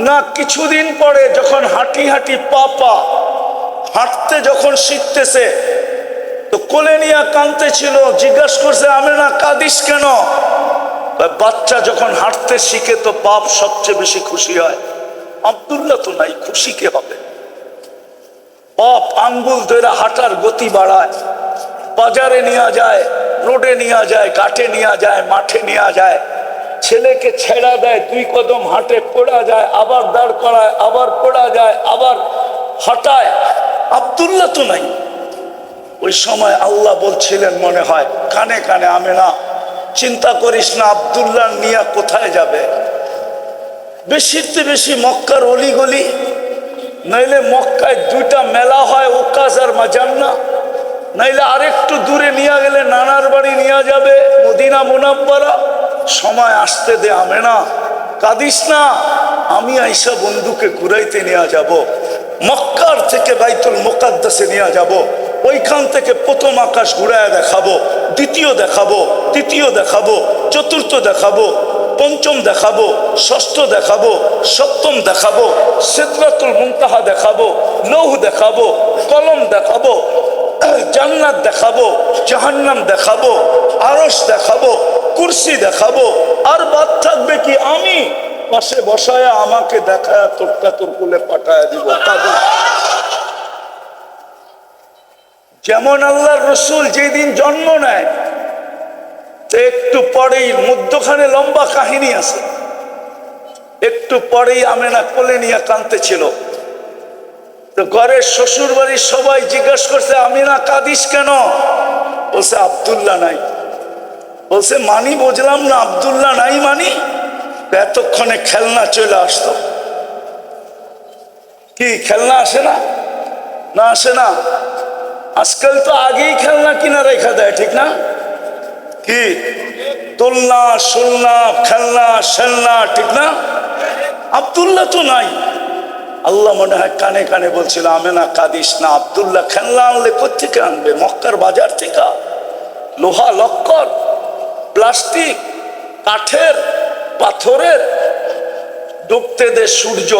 না, কিছুদিন পরে যখন হাঁটি হাঁটি পা হাঁটতে যখন শিখতেছে তো কোলে নিয়ে কাঁদতেছিল। জিজ্ঞাসা করছে আমেনা কাঁদিস কেন? বাচ্চা যখন হাঁটতে শিখে তো বাপ সবচেয়ে বেশি খুশি হয়। আব্দুল্লাহ তো নাই, খুশি কে হবে? বাপ আঙ্গুল ধরে হাঁটার গতি বাড়ায়, বাজারে নিয়ে যায়, রোডে নিয়ে যায়, ঘাটে নিয়ে যায়, মাঠে নিয়ে যায়, ছেলেকে ছেড়া দেয়, 2 কদম হাঁটে, পড়া যায়, আবার দাঁড় করায়, আবার পড়া যায়, আবার হাঁটায়। আব্দুল্লাহ তো নাই। ওই সময় আল্লাহ বলছিলেন মনে হয় কানে কানে, আমেনা চিন্তা করিস না, আব্দুল্লাহ নিয়া কোথায় যাবে? বেশিতে বেশি মক্কার অলিগলি, নাইলে মক্কায় 2টা মেলা হয়, ওকাজ আর মাজান্না, নাইলে আরেকটু দূরে নিয়ে গেলে নানার বাড়ি নিয়ে যাবে, মদিনা মুনাব্বারা। সময় আসতে দে আমেনা, কাঁদিস না, আমি আইসা বন্ধুকে ঘুরাইতে নিয়ে যাব, মক্কার থেকে বাইতুল মুকাদ্দাসে নিয়ে যাব, ওইখান থেকে প্রথম আকাশ ঘুরায় দেখাবো, দ্বিতীয় দেখাবো, তৃতীয় দেখাবো, চতুর্থ দেখাবো, পঞ্চম দেখাবো, ষষ্ঠ দেখাবো, সপ্তম দেখাবো, সিদরাতুল মুনতাহা দেখাবো, লৌহ দেখাবো, কলম দেখাবো, জান্নাত দেখাবো, জাহান্নাম দেখাবো, আরশ দেখাবো, কুরসি দেখাবো। আর বাদ থাকবে কি? আমি পাশে বসায় আমাকে দেখায় তোরটা তোর কুলে পাঠায় দিব। যেমন আল্লাহর রসুল যেদিন জন্ম নেয়, তো একটু পরেই মধ্যখানে লম্বা কাহিনী আছে, একটু পরেই আমেনা কোলে নিয়ে কাঁদতেছিল। তো ঘরের শ্বশুর বাড়ির সবাই জিজ্ঞাসা করছে, আমিনা কাঁদিস কেন? বলছে আব্দুল্লাহ নাই। বলছে মানি, বুঝলাম না, আব্দুল্লাহ নাই মানি? এতক্ষণে খেলনা চলে আসতো। কি খেলনা আসে না? না আসে না? আজকাল তো আগেই খেলনা কিনা রেখা দেয়, ঠিক না? কি দোলনা, সোলনা, খেলনা, শেলনা, ঠিক না? আব্দুল্লাহ তো নাই। আল্লাহ মনে হয় কানে কানে বলছিল, আমেনা কাঁদিস না, আব্দুল্লাহ খেলনা আনলে কোত্থেকে আনবে? মক্কার বাজার থেকে। লোহা লক্কর, প্লাস্টিক, কাঠের, পাথরের। ডুবতে দে সূর্য,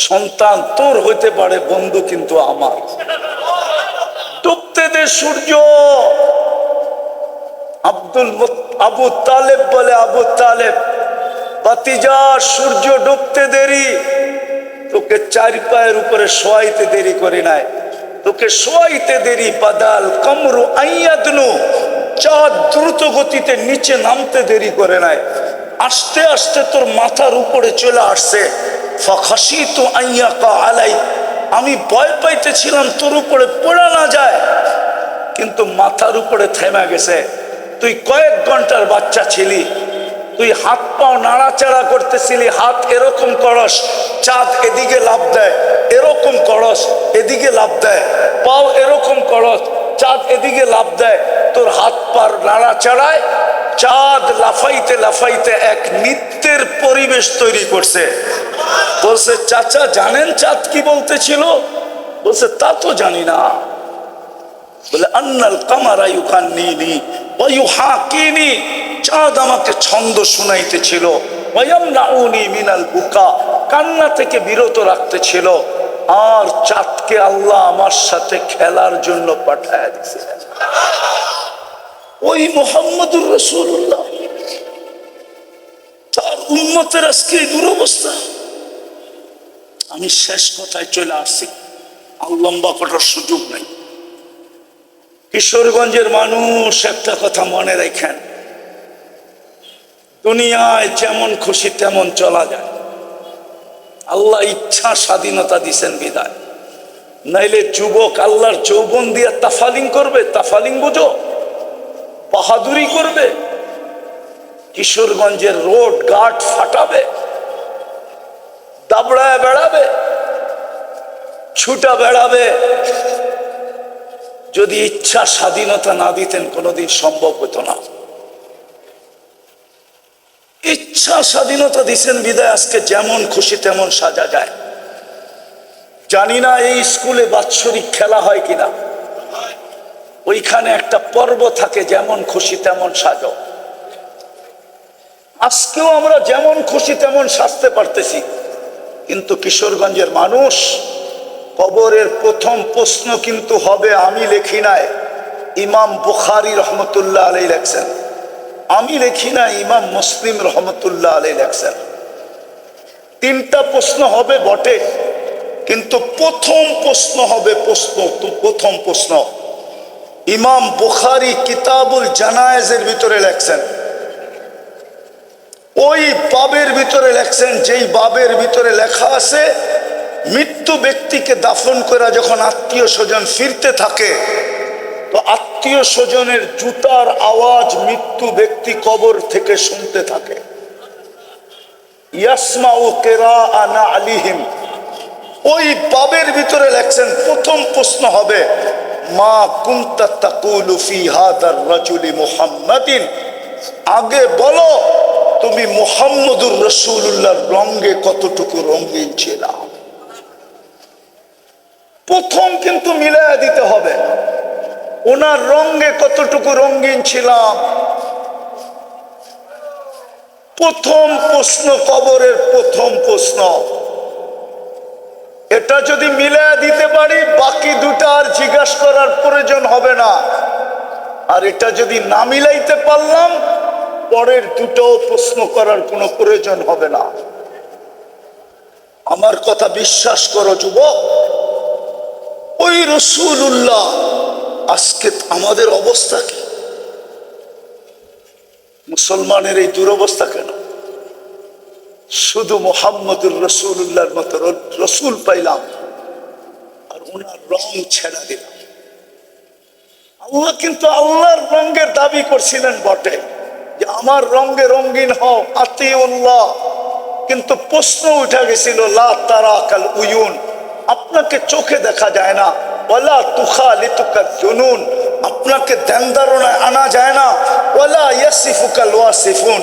সন্তান তোর হইতে পারে, বন্ধু কিন্তু আমার। ডুবতে দে সূর্য। আবু তালেব বলে, আবু তালেব বাতিজা, সূর্য ডুবতে দেরি, তোকে 4 পায়ের উপরে শোয়াইতে দেরি করে নাই, তোকে শোয়াইতে দেরি। বাদাল কমরু আইয়াদনু, চাঁদ দ্রুত গতিতে নিচে নামতে দেরি করে নাই, আস্তে আস্তে তোর মাথার উপরে চলে আসছে। ফাখাশিতু আইয়াকা আলাই, আমি ভয় পাইতেছিলাম তোর উপরে পড়া না যায়, কিন্তু মাথার উপরে থেমে গেছে। তুই কয়েক ঘন্টার বাচ্চা ছিলি, তুই হাত পাও নাড়াচাড়া করতেছিলি, হাত এরকম করস, চাঁদ এদিকে লাফ দেয়, এরকম করস, এদিকে লাফ দেয়, পাও এরকম করস, চাঁদ এদিকে লাফ দেয়। তোর হাত পার নাড়াচাড়ায় চাঁদ লাফাইতে লাফাইতে এক নৃত্যের পরিবেশ তৈরি করছে। বলছে চাচা জানেন চাঁদ কি বলতেছিল? বলছে তা তো জানি না। বলে আন্নাল কামারা ইউকান্নিনি ওয়া ইউহাকিনি, চাঁদ আমাকে ছন্দ শুনাইতেছিল, ওয়া ইয়ামনাউনি মিনাল বুকা, কান্না থেকে বিরত রাখতেছিল। আর চাঁদকে আল্লাহ আমার সাথে খেলার জন্য পাঠায় দিয়েছিলেন। ওই মুহাম্মদুর রাসূলুল্লাহ, তার উম্মতের আজকে এই দুরবস্থা। আমি শেষ কথায় চলে আসছি, আর লম্বা করার সুযোগ নাই। কিশোরগঞ্জের মানুষ একটা কথা মনে রাখেন, দুনিয়ায় যেমন খুশি তেমন চলা যায়। আল্লাহ ইচ্ছা স্বাধীনতা দিছেন বিদায়, নাইলে যুবক আল্লাহর যৌবন দিয়ে তাফালিং করবে। তাফালিং বুঝো? বাহাদুরি করবে, কিশোরগঞ্জের রোড ঘাট ফাটাবে, দাবড়ায় বেড়াবে, ছুটা বেড়াবে। যদি ইচ্ছা স্বাধীনতা না দিতেন কোনোদিন সম্ভব হতো না। ইচ্ছা স্বাধীনতা দিছেন বিদায় আজকে যেমন খুশি তেমন সাজা যায়। জানি না এই স্কুলে বাৎসরিক খেলা হয় কিনা, ওইখানে একটা পর্ব থাকে, যেমন খুশি তেমন সাজো। আজকেও আমরা যেমন খুশি তেমন সাজতে পারতেছি, কিন্তু কিশোরগঞ্জের মানুষ, কবরের প্রথম প্রশ্ন কিন্তু হবে, আমি লেখি নাই, ইমাম বুখারী রহমতুল্লাহ আলাইহি লেখছেন, আমি লেখি না, ইমাম মুসলিম রহমতুল্লাহ আলাইহি লেখছেন। 3টা প্রশ্ন হবে বটে, কিন্তু প্রথম প্রশ্ন হবে, প্রথম প্রশ্ন ইমাম বুখারী কিতাবুল জানায়েজের ভিতরে লেখছেন, ওই বাবের ভিতরে লেখছেন যেই বাবের ভিতরে লেখা আছে মৃত্যু ব্যক্তিকে দাফন করে যখন আত্মীয় স্বজন ফিরতে থাকে তো আত্মীয় স্বজনের জুতার আওয়াজ মৃত্যু ব্যক্তি কবর থেকে শুনতে থাকে। ইয়াসমাউ কিরাআনা আলিহিম, ওই বাবের ভিতরে লেখছেন প্রথম প্রশ্ন হবে মা কুনতা তাকুলু ফি হাদার রাজুলি মুহাম্মাদিন, আগে বলো তুমি মুহাম্মদুর রাসূলুল্লাহর রঙে কতটুকু রঙিন ছিল। প্রথম কিন্তু মিলায়া দিতে হবে ওনার রঙে কতটুকু রঙিন ছিলাম। প্রথম প্রশ্ন, কবরের প্রথম প্রশ্ন, এটা যদি মিলায়া দিতে পারি বাকি দুটা আর জিজ্ঞাসা করার প্রয়োজন হবে না। আর এটা যদি না মিলাইতে পারলাম পরের দুটোও প্রশ্ন করার কোনো প্রয়োজন হবে না। আমার কথা বিশ্বাস করো যুবক, ওই রাসূলুল্লাহ, আজকে আমাদের অবস্থা কি? মুসলমানের এই দুরবস্থা কেন? শুধু মুহাম্মদুর রাসূলুল্লাহর মতো রসুল পাইলাম আর ওনার রং ছেড়া দিলাম। আল্লাহ কিন্তু আল্লাহর রঙের দাবি করছিলেন বটে যে আমার রঙে রঙিন হও, আতিউল্লাহ, কিন্তু প্রশ্ন উঠে গেছিল লা তারাকাল উয়ুন, আপনাকে চোখে দেখা যায় না, ওয়ালা তুখালিতুকা জুনুন, আপনাকে ধ্যান ধারণায় আনা যায় না, ওয়ালা ইয়াসিফুকাল ওয়াসিফুন,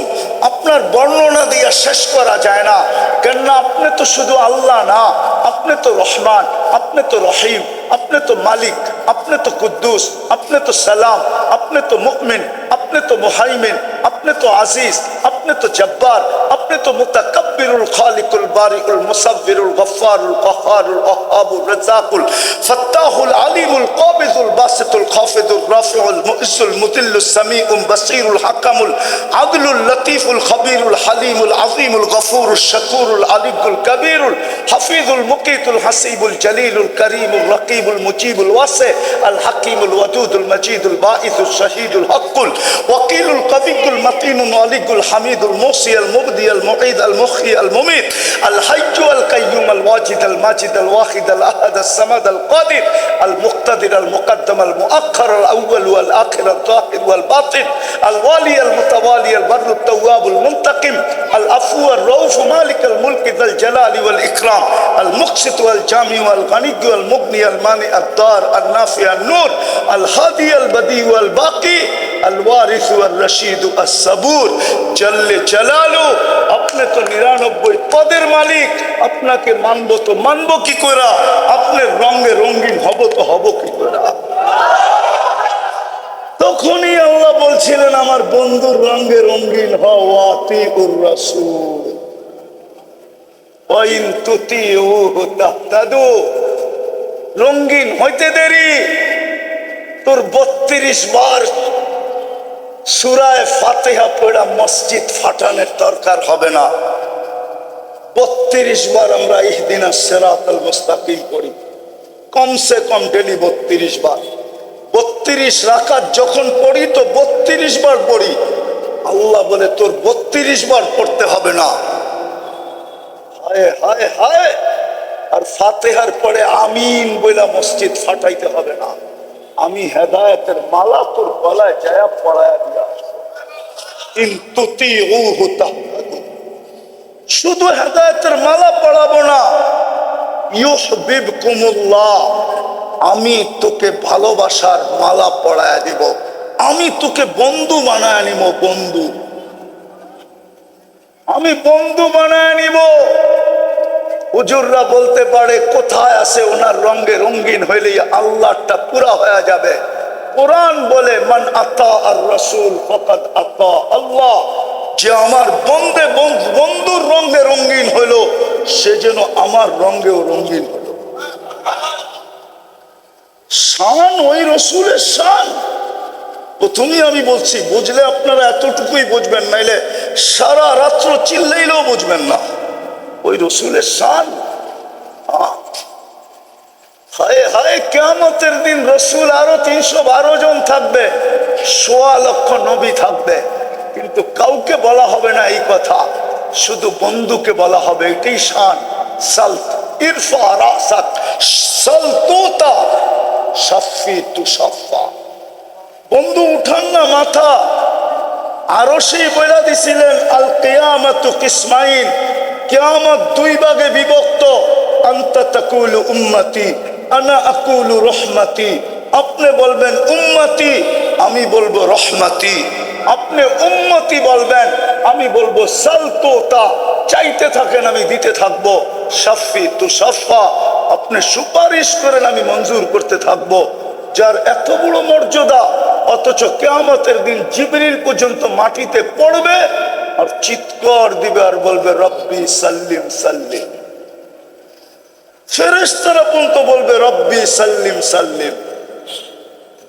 আপনার বর্ণনা দিয়ে শেষ করা যায় না। কেননা আপনি তো শুধু আল্লাহ না, আপনি তো রহমান, আপনি তো রহিম, আপনি তো মালিক, আপনি তো কুদ্দুস, আপনি তো সালাম, আপনি তো মুমিন, আপনি তো মুহাইমিন, আপনি তো আজিজ, আপনি তো জব্বার, আপনি তো মুতাকাব্বিরুল খালিকুল বারিকুল মুসাব্বিরুল গফফারুল কাহ্হারুল ওয়াহ্হাবুর রাজ্জাকুল ফাত্তাহুল আলিমুল কাবিজুল বাসিতুল খাফিদুর রাফিউল মুইসুল মুদিল্লুস সামিউল বাসীরুল হাকামুল আদলুল লতীফুল খবীরুল হালিমুল আযীমুল গফুরুশ শাকুরুল আলিয়ুল কবীরুল হাফিজুল মুকিতুল হাসিবুল জলিলুল করিমুল রকিবুল মুজিবুল ওয়াসি আল হাকিমুল ওয়াদুদুল মজিদুল বাঈসুশ শহীদুল হকুল ওয়াকিলুল কবিয়ুল মতিনুল আলিয়ুল হামিদুল মুসি আল মুবদি আল মুঈদ আল মুখী আল মুমিত আল হাইয়্যু আল কাইয়্যুম আল ওয়াজিদ আল মাজিদ আল ওয়াহিদ আল আহাদ আল সামাদ আল কাদির আল মুক্তাদির আল মুকদ্দম আল মুআখ্খার আল আউয়াল ওয়াল আখির আল যাহির ওয়াল বাতিন আল ওয়ালি আল মুতাওয়ালি আল বাররু আত তাওয়াব আল মুনতাকিম আল আফু আর রউফ মালিক আল মুলক যাল জালালি ওয়াল ইকরাম আল মুকসিত ওয়াল জামি ওয়াল গনি ওয়াল মুগনি আল মানি আদ দার আল নাফি আল নূর আল হাদি আল বদি ওয়াল বাকি আল ওয়ারিস ওয়াল রশিদ আস সাবুর জল্লে জালালু। আপনি তো 99 পদের মালিক, আপনাকে মানবো তো মানবো কি করে? আপনার রঙে রঙিন হব তো হব কি করে? তখনই আল্লাহ বলছিলেন আমার বন্ধুর রঙে রঙিন হও, আতিউর রাসূল ওয়া ইন তুতিউহু তাহতাদু। রঙিন হইতে দেরি, তোর 32 বার সূরা ফাতিহা পড়া মসজিদ ফাটানোর দরকার হবে না। 32 বার আমরা ইহদিনাস সিরাতাল মুস্তাকিম পড়ি, কমসে কম ডেলি 32 বার। 32 রাকাত যখন পড়ি তো 32 বার পড়ি। আল্লাহ বলে তোর 32 বার পড়তে হবে না। হায় হায় হায়! আর ফাতিহার পরে আমিন বলে মসজিদ ফাটাইতে হবে না। আমি হেদায়েতের মালা তোর গলায় যায়া পড়ায়া দিয়া কিন্তু শুধু হেদায়েতের মালা পড়াবো না, ইউহিব্বুকুমুল্লাহ, আমি তোকে ভালোবাসার মালা পড়ায়া দিব, আমি তোকে বন্ধু বানায় নিব। বন্ধু, আমি বন্ধু বানায় নিব। হুজুররা বলতে পারে কোথায় আছে ওনার রঙে রঙিন হইলে আল্লাহটা পুরা হয়ে যাবে। কোরআন বলে মান আতা আর রাসূল ফাকাদ আতা আল্লাহ, যে আমার বন্ধুর রঙে রঙিন হইলো সে যেন আমার রঙেও রঙিন হলো। শান ওই রাসূলের শান। প্রথমেই আমি বলছি, বুঝলে আপনারা এতটুকুই বুঝবেন, নাইলে সারা রাত্র চিল্লাইলেও বুঝবেন না। ওই রাসূলের শান হায় হায়, কিয়ামতের দিন রসুল আরো 312 জন থাকবে, 1.25 লক্ষ নবী থাকবে, কিন্তু কাউকে বলা হবে না এই কথা, শুধু বন্ধুকে বলা হবে। এটাই শান। সালত ইরফা রাসাক সালতুতা শাফি তুশাফা। বন্ধু উঠান না মাথা। আরো সেই বইলা দিছিলেন আল কিয়ামাতু কিসমাইন, কিয়ামত 2 ভাগে বিভক্ত। আনতা তাকুলু উম্মতি আনা আকুলু রহমতি। আপনি বলবেন উম্মতি, আমি বলবো রহমতি। আপনি উম্মতি বলবেন, আমি বলবো সালতুতা। চাইতে থাকেন, আমি দিতে থাকবো। শাফি তুশাফা, আপনি সুপারিশ করেন, আমি মঞ্জুর করতে থাকবো। যার এত বড় মর্যাদা, অথচ কিয়ামতের দিন জিবরিল পর্যন্ত মাটিতে পড়বে আর চিৎকার দিবে আর বলবে রব্বি সাল্লিম সাল্লিম। ফেরেশতারা পর্যন্ত বলবে রব্বি সাল্লিম সাল্লিম।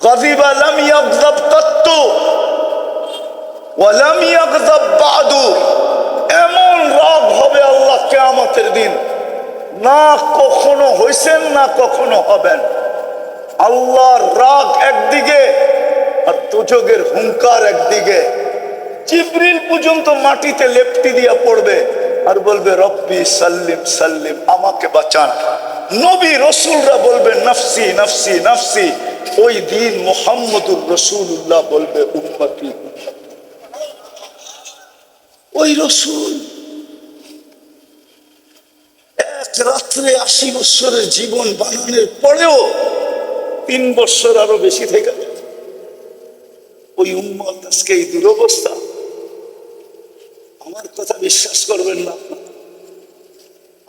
গাযিবা লাম ইয়াগযাব কাত্তু ওয়া লাম ইয়াগযাব বাদু। এমন রাগ হবে আল্লাহ কিয়ামতের দিন, না কখনো হইছেন না কখনো হবেন। আল্লাহর রাগ একদিকে আর দুজকের হুঙ্কার একদিকে। জিবরিল পর্যন্ত মাটিতে লেপটি দিয়া পড়বে আর বলবে রব্বি সাল্লিম সাল্লিম, আমাকে বাঁচান। নবী রসুলরা বলবে নফসি নফসি নফসি। ওই দিন মুহাম্মদুর রাসূলুল্লাহ বলবে উম্মতি উম্মতি। ওই রসুল এক রাত্রে 80 বছরের জীবন বানানোর পরেও 3 বছর আরো বেশি থেকে গেল। ওই উম্মত আজকে এই দুরবস্থা। আমার কথা বিশ্বাস করবেন না আপনারা,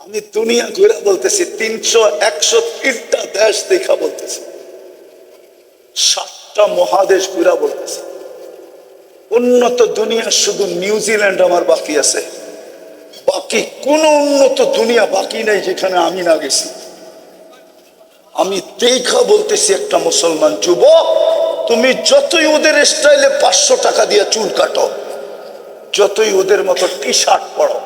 আমি দুনিয়া ঘুরে বলতেছি, 300-103টা দেশ দেখা বলতেছি, 7টা মহাদেশ ঘুরা বলতেছি। উন্নত দুনিয়া শুধু নিউজিল্যান্ড আমার বাকি আছে, বাকি কোন উন্নত দুনিয়া বাকি নাই যেখানে আমি না গেছি। আমি দেখা বলতেছি, একটা মুসলমান যুবক, তুমি যতই ওদের স্টাইলে 500 টাকা দিয়ে চুল কাটো, যতই ওদের মতো টি শার্ট পরো,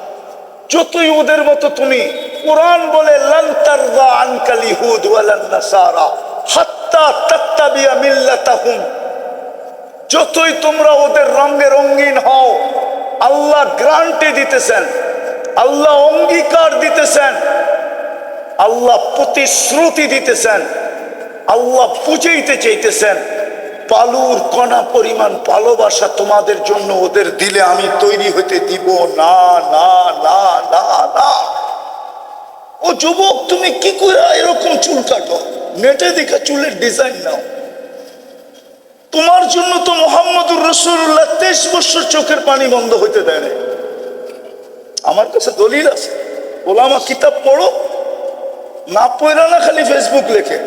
যতই ওদের মতো তুমি, কোরআন বলে লান তারদা আনকাল ইহুদ ওয়ালান নাসারা হাত্তা তাত্তাবিয়া মিল্লাতাহুম। যতই তোমরা ওদের রঙে রঙিন হও, আল্লাহ গ্যারান্টি দিতেছেন, আল্লাহ অঙ্গীকার দিতেছেন, আল্লাহ প্রতিশ্রুতি দিতেছেন, আল্লাহ বুঝাইতে চাইতেছেন, বালুর কণা পরিমাণ ভালোবাসা তোমাদের জন্য ওদের দিলে আমি তৈরি হতে দিব না না না না না। ও যুবক, তুমি কি করে এরকম চুল কাটো? নেটে দেখা চুলের ডিজাইন নাও। তোমার জন্য তো মুহাম্মদুর রাসূলুল্লাহ 23 বছর চোখের পানি বন্ধ হইতে দেয় না। আমার কাছে দলিল আছে, ওলামা কিতাব পড়ো, না পড়া না খালি ফেসবুক লেখে।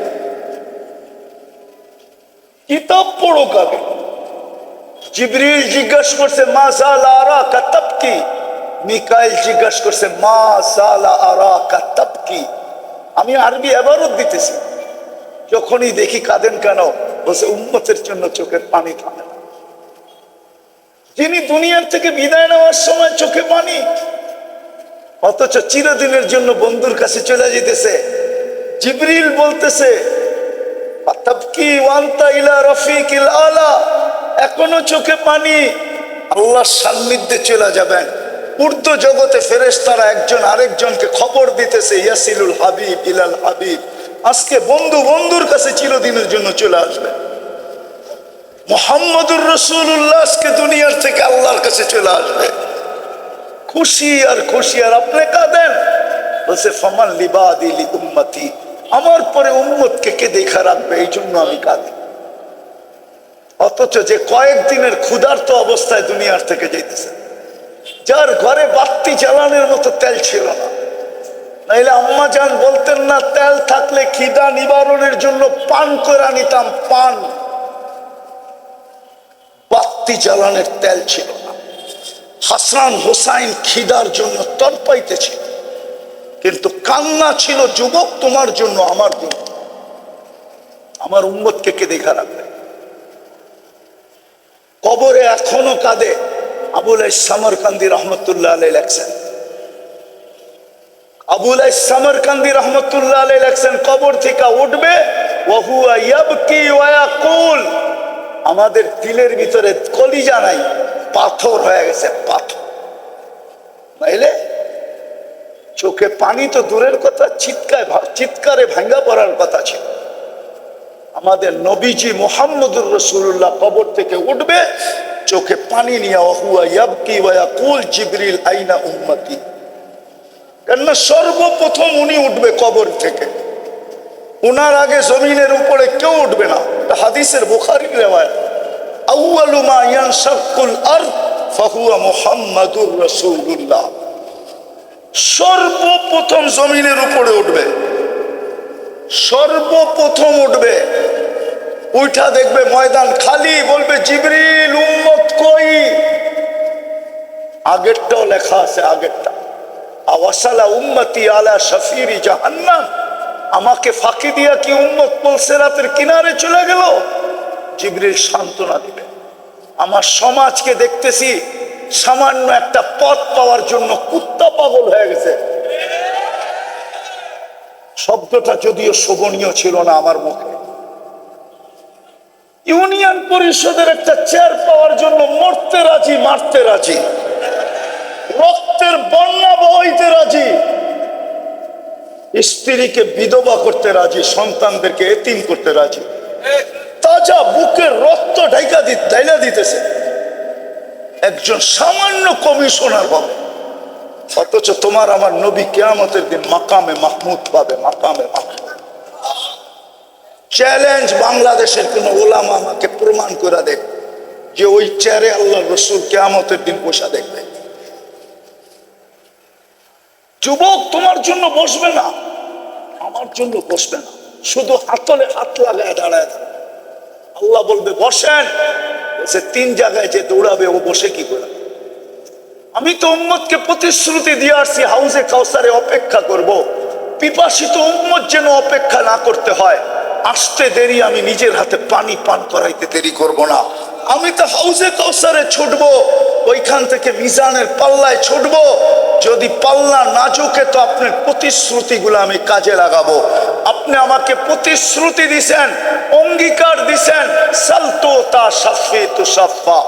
কিতাব পড়ো কাকে? জিবরিল জিজ্ঞাসা করছে মা সালা আরাকা তাবকি, মিকাইল জিজ্ঞাসা করছে মা সালা আরাকা তাবকি। আমি আরবি ইবারত দিতেছি, যখনই দেখি কাঁদেন কেন, বলছে উম্মতের জন্য চোখের পানি থামে না। যিনি দুনিয়ার থেকে বিদায় নেওয়ার সময় চোখে পানি, অথচ চিরদিনের জন্য বন্ধুর কাছে চলে যেতেছে। জিবরিল বলতেছে তাবকি ওয়ান্তা ইলা রফিকিল আলা, এখনো চোখে পানি। আল্লাহর সান্নিধ্যে চলে যাবেন। উর্দু জগতে ফেরেশতারা একজন আরেকজনকে খবর দিতেছে ইয়াসিলুল হাবিব ইলাল হাবিব। আজকে বন্ধু বন্ধুর কাছে চিরদিনের জন্য চলে আসবে। মুহাম্মদুর রাসূলুল্লাহ আজকে দুনিয়ার থেকে আল্লাহর কাছে চলে আসবে। খুশি আর খুশি, আর আপনি কাঁদেন। বলছে ফামান লিবাদি লি উম্মতি, আমার পরে উম্মতকে কে দেখা রাখবে, এই জন্য আমি কাঁদি। অথচ যে কয়েকদিনের ক্ষুধার্ত অবস্থায় দুনিয়ার থেকে যাইতেছে, যার ঘরে বাতি জ্বালানোর মতো তেল ছিল না, নাইলে আম্মা জান বলতেন না তেল থাকলে খিদা নিবারণের জন্য পান করে নিতাম, পান। বাতি জ্বালানোর তেল ছিল না। হাসান হোসাইন খিদার জন্য তড়পাইতেছিল, কিন্তু কান্না ছিল যুবক তোমার জন্য, আমার জন্য, আমার উম্মতকে কে দেখা রাখবে। কবরে এখনো কাঁদে। আবুল সামরকান্দি রহমতুল্লাহ আলাইহি লেখছেন, আবুল সামরকান্দি রহমতুল্লাহ আলাইহি লেখছেন, কবর থেকে উঠবে ওয়া হুয়া ইয়াবকি ওয়া ইয়াকুল, আমাদের দিলের ভিতরে কলিজা নাই, পাথর হয়ে গেছে, পাথর। নাইলে চোখে পানি তো দূরের কথা, চিৎকারে ভাঙ্গা পড়ার কথা ছিল। আমাদের নবীজি মুহাম্মদুর রাসূলুল্লাহ কবর থেকে উঠবে, চোখে পানি নিয়ে ওয়া হুয়া ইয়াবকি ওয়া ইয়াকুল জিবরিল আইনা উম্মতি। কেননা সর্বপ্রথম উনি উঠবে কবর থেকে, উনার আগে জমিনের উপরে কেউ উঠবে না। হাদিসের বুখারীর রিওয়ায়াত, আউয়ালু মা ইয়ানশাক্কুল আরদ ফাহুয়া মুহাম্মাদুর রাসূলুল্লাহ। সর্বপ্রথম জমিনের উপরে উঠবে, সর্বপ্রথম উঠবে, উঠা দেখবে ময়দান খালি, বলবে জিবরিল উম্মত কই? আগেরটাও লেখা আছে, আগেরটা আওয়াসালা উম্মতি আলা শাফিরি জাহান্নাম, আমাকে ফাঁকি দিয়া কি উম্মত পুলসিরাতের কিনারে চলে গেল? জিবরিল সান্ত্বনা দিবে। আমার সমাজকে দেখতেছি সামান্য একটা পথ পাওয়ার জন্য কুত্তা পাগল হয়ে গেছে। শব্দটা যদিও শোভনীয় ছিল না আমার মুখে। ইউনিয়ন পরিষদের একটা চেয়ার পাওয়ার জন্য মরতে রাজি, মারতে রাজি, রক্তের বন্যা বইতে রাজি, স্ত্রীকে বিধবা করতে রাজি, সন্তানদেরকে এতিম করতে রাজি, তাজা বুকের রক্ত ঢাইলা দিতেছে একজন সামান্য কমিশনার বাবু। অথচ তোমার আমার নবী কিয়ামতের দিন মাকামে মাহমুদ পাবে, মাকামে মাহমুদ। চ্যালেঞ্জ, বাংলাদেশের কোন ওলামা আমাকে প্রমাণ করে দেখ যে ওই চেয়ারে আল্লাহ রসুল কিয়ামতের দিন বসা দেখবে। যুবক তোমার জন্য বসবে না, আমার জন্য বসবে না, শুধু হাতলে হাত লাগায় দাঁড়ায় দাঁড়ায়। আল্লাহ বলবে বসেন, বলছে তিন জায়গায় যে দৌড়াবে ও বসে কি করে? আমি তো উম্মতকে প্রতিশ্রুতি দিয়ে আসছি হাউজে কাউসারে অপেক্ষা করব, পিপাসিত উম্মত যেন অপেক্ষা না করতে হয়। আসতে দেরি, আমি নিজের হাতে পানি পান করাইতে দেরি করব না। আমি তো হাউজে কাউসারে ছুটবো, ওইখান থেকে মিজানের পাল্লায় ছুটবো। যদি পাল্লা না ঝুঁকে তো আপনার প্রতিশ্রুতিগুলো আমি কাজে লাগাবো। আপনি আমাকে প্রতিশ্রুতি দিছেন, অঙ্গীকার দিছেন, সালতু তা শাফি তু শাফা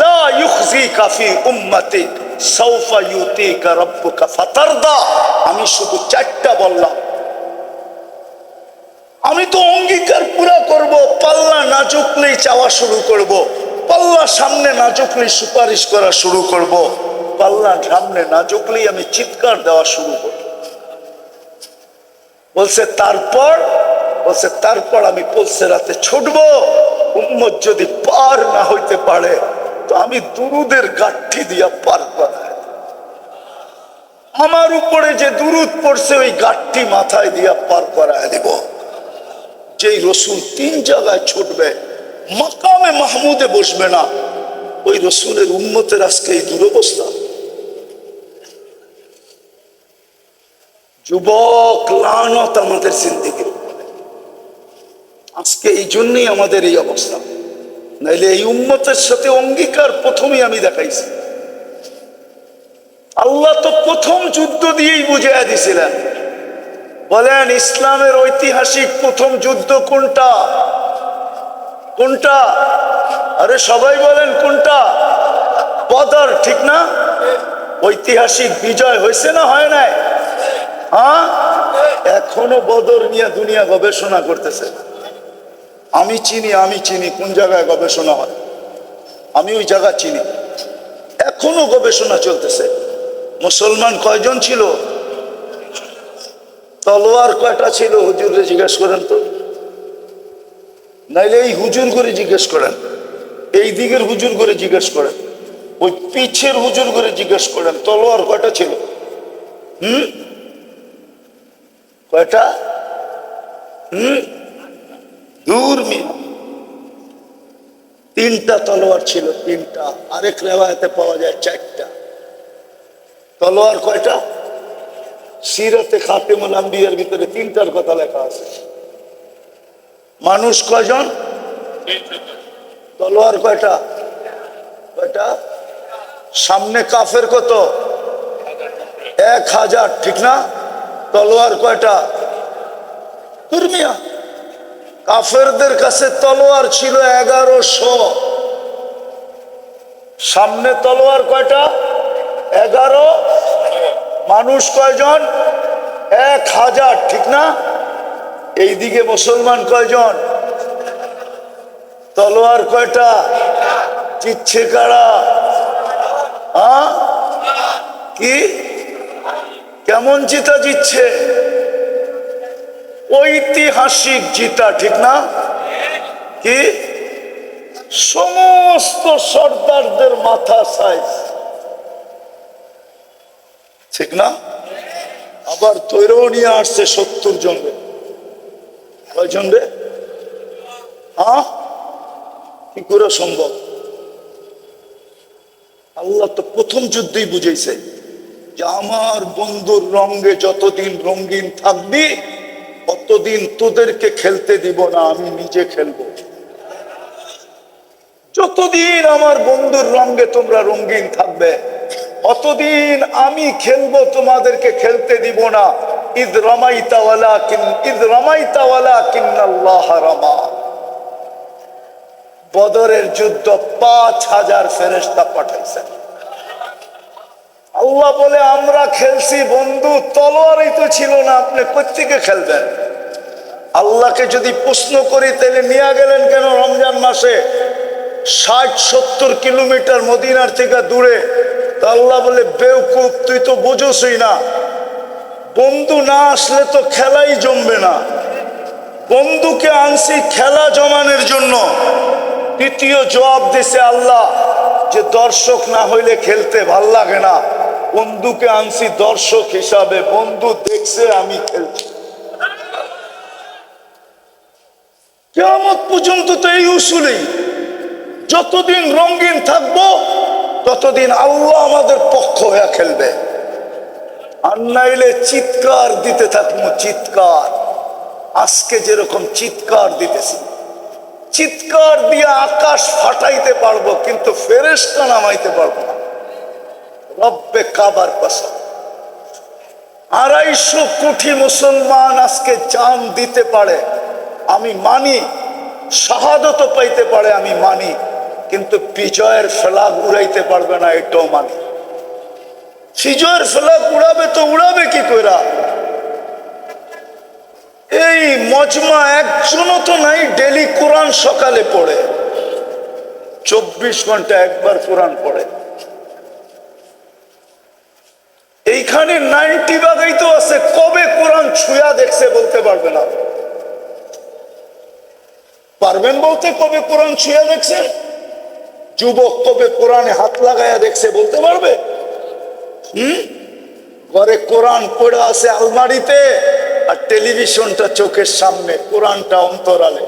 লা ইউখজিকা ফি উম্মতি সাউফা ইউতিকা রাব্বুকা ফাতারদা। আমি শুধু চারটা বললাম, আমি তো অঙ্গীকার পুরা করব। পাল্লা না ঝুঁকলেই চাওয়া শুরু করব, পাল্লা সামনে না ঝুঁকলেই সুপারিশ করা শুরু করব, পাল্লা সামনে না ঝুঁকলেই আমি চিৎকার দেওয়া শুরু করব। বলছে তারপর আমি পুলসিরাতে ছুটবো। উম্মত যদি পার না হইতে পারে তো আমি দুরুদের গাঠি দিয়া পার করাই, আমার উপরে যে দুরুদ পড়ছে ওই গাঠি মাথায় দিয়া পার করায় দিব। যেই রসুল তিন জায়গায় ছুটবে, মাকামে মাহমুদে বসবে না, ওই রসুলের উম্মতের আজকে এই দুরবস্থা। যুবক, লানত আমাদের জিন্দেগির উপরে। আজকে এই জন্যই আমাদের এই অবস্থা। নাইলে এই উম্মতের সাথে অঙ্গীকার প্রথমেই আমি দেখাইছি। আল্লাহ তো প্রথম যুদ্ধ দিয়েই বুঝাইয়া দিছিলেন। বলেন ইসলামের ঐতিহাসিক প্রথম যুদ্ধ কোনটা? কোনটা? আরে সবাই বলেন কোনটা? বদর, ঠিক না? ঐতিহাসিক বিজয় হয়েছে না হয় নাই? হ্যাঁ, এখনো বদর নিয়ে দুনিয়া গবেষণা করতেছে। আমি চিনি কোন জায়গায় গবেষণা হয়, আমি ওই জায়গা চিনি। এখনো গবেষণা চলতেছে। মুসলমান কয়জন ছিল? তলোয়ার কয়টা ছিল? হুজুরে জিজ্ঞেস করেন তো, নাইলে এই হুজুর করে জিজ্ঞেস করেন, এই দিকের হুজুর করে জিজ্ঞেস করেন, ওই পিছের হুজুর করে জিজ্ঞেস করেন তলোয়ার কয়টা ছিল। কয়টা? দূর মিয়া, তিনটা তলোয়ার ছিল, তিনটা। আরেক রেওয়ায়েতে পাওয়া যায় চারটা। তলোয়ার কয়টা? সিরাতে খাতেমুল আম্বিয়ার ভিতরে তিনটার কথা লেখা আছে। মানুষ কয়জন? তলোয়ার কয়টা? কয়টা? সামনে কাফের কত? 1000, ঠিক না? তলোয়ার কয়টা? দুর্মিয়া কাফেরদের কাছে তলোয়ার ছিল 1100। সামনে তলোয়ার কয়টা? 11। মানুষ কয়জন? 1000, ঠিক না? এইদিকে মুসলমান কয়জন? তলোয়ার কয়টা? জিতছে কারা? কি কেমন জিতা জিতছে? ঐতিহাসিক জিতা, ঠিক না? কি সমস্ত সর্দারদের মাথা সাইজ, ঠিক না? আবার তৈরও নিয়ে আসছে 70 জন। কয়জন রে? কি করে সম্ভব? আল্লাহ তো প্রথম যুদ্ধেই বুঝাইছে যে আমার বন্ধুর রঙে যতদিন রঙিন থাকবি ততদিন তোদেরকে খেলতে দিব না, আমি নিজে খেলবো। যতদিন আমার বন্ধুর রঙে তোমরা রঙিন থাকবে অতদিন আমি খেলবো, তোমাদেরকে খেলতে দিব না। ইদ রামাইতা ওয়ালাকিন্নাল্লাহ রামা। বদরের যুদ্ধ 5000 ফেরেশতা পাঠাইছেন। আল্লাহ বলে আমরা খেলছি বন্ধু, তলোয়ারই তো ছিল না, আপনি কোত্থেকে খেলবেন? আল্লাহকে যদি প্রশ্ন করি তাহলে নিয়ে গেলেন কেন রমজান মাসে 60-70 কিলোমিটার মদিনার থেকে দূরে? তা আল্লাহ বলে বেওকুফ, তুই তো বুঝোসই না, বন্ধু না আসলে তো খেলাই জমবে না। বন্ধুকে আনছি খেলা জমানোর জন্য। দ্বিতীয় জবাব দিছে আল্লাহ যে দর্শক না হইলে খেলতে ভাল লাগে না, বন্ধুকে আনছি দর্শক হিসাবে, বন্ধু দেখছে আমি খেলছি। কিয়ামত পর্যন্ত তো এই উসুলেই, যতদিন রঙিন থাকবো ততদিন আল্লাহ আমাদের পক্ষ হয়ে খেলবে, আর নাইলে চিৎকার দিতে থাকবো। চিৎকার আজকে যেরকম চিৎকার দিতেছি, চিৎকার দিয়ে আকাশ ফাটাইতে পারবো কিন্তু ফেরেশতা নামাইতে পারবো না। রব্বে কাবার কসম, 250 কোটি মুসলমান আজকে জান দিতে পারে, আমি মানি। শাহাদত পাইতে পারে, আমি মানি, কিন্তু বিজয়ের ফ্ল্যাগ উড়াইতে পারবে না, এটাও মানি। বিজয়ের ফ্ল্যাগ উড়াবে তো উড়াবে কি কইরা? এই মজমা একজনও তো নাই ডেলি কোরআন সকালে পড়ে, 24 ঘন্টা একবার কোরআন পড়ে। এইখানে 90 ভাগই তো আছে কবে কোরআন ছুঁয়া দেখছে বলতে পারবে না। পারবেন বলতে কবে কোরআন ছুঁয়া দেখছে? যুবক কবে কোরআনে হাত লাগায়া দেখছে বলতে পারবে? ঘরে কোরআন পড়ে আছে আলমারিতে আর টেলিভিশনটা চোখের সামনে, কোরআনটা অন্তরালে।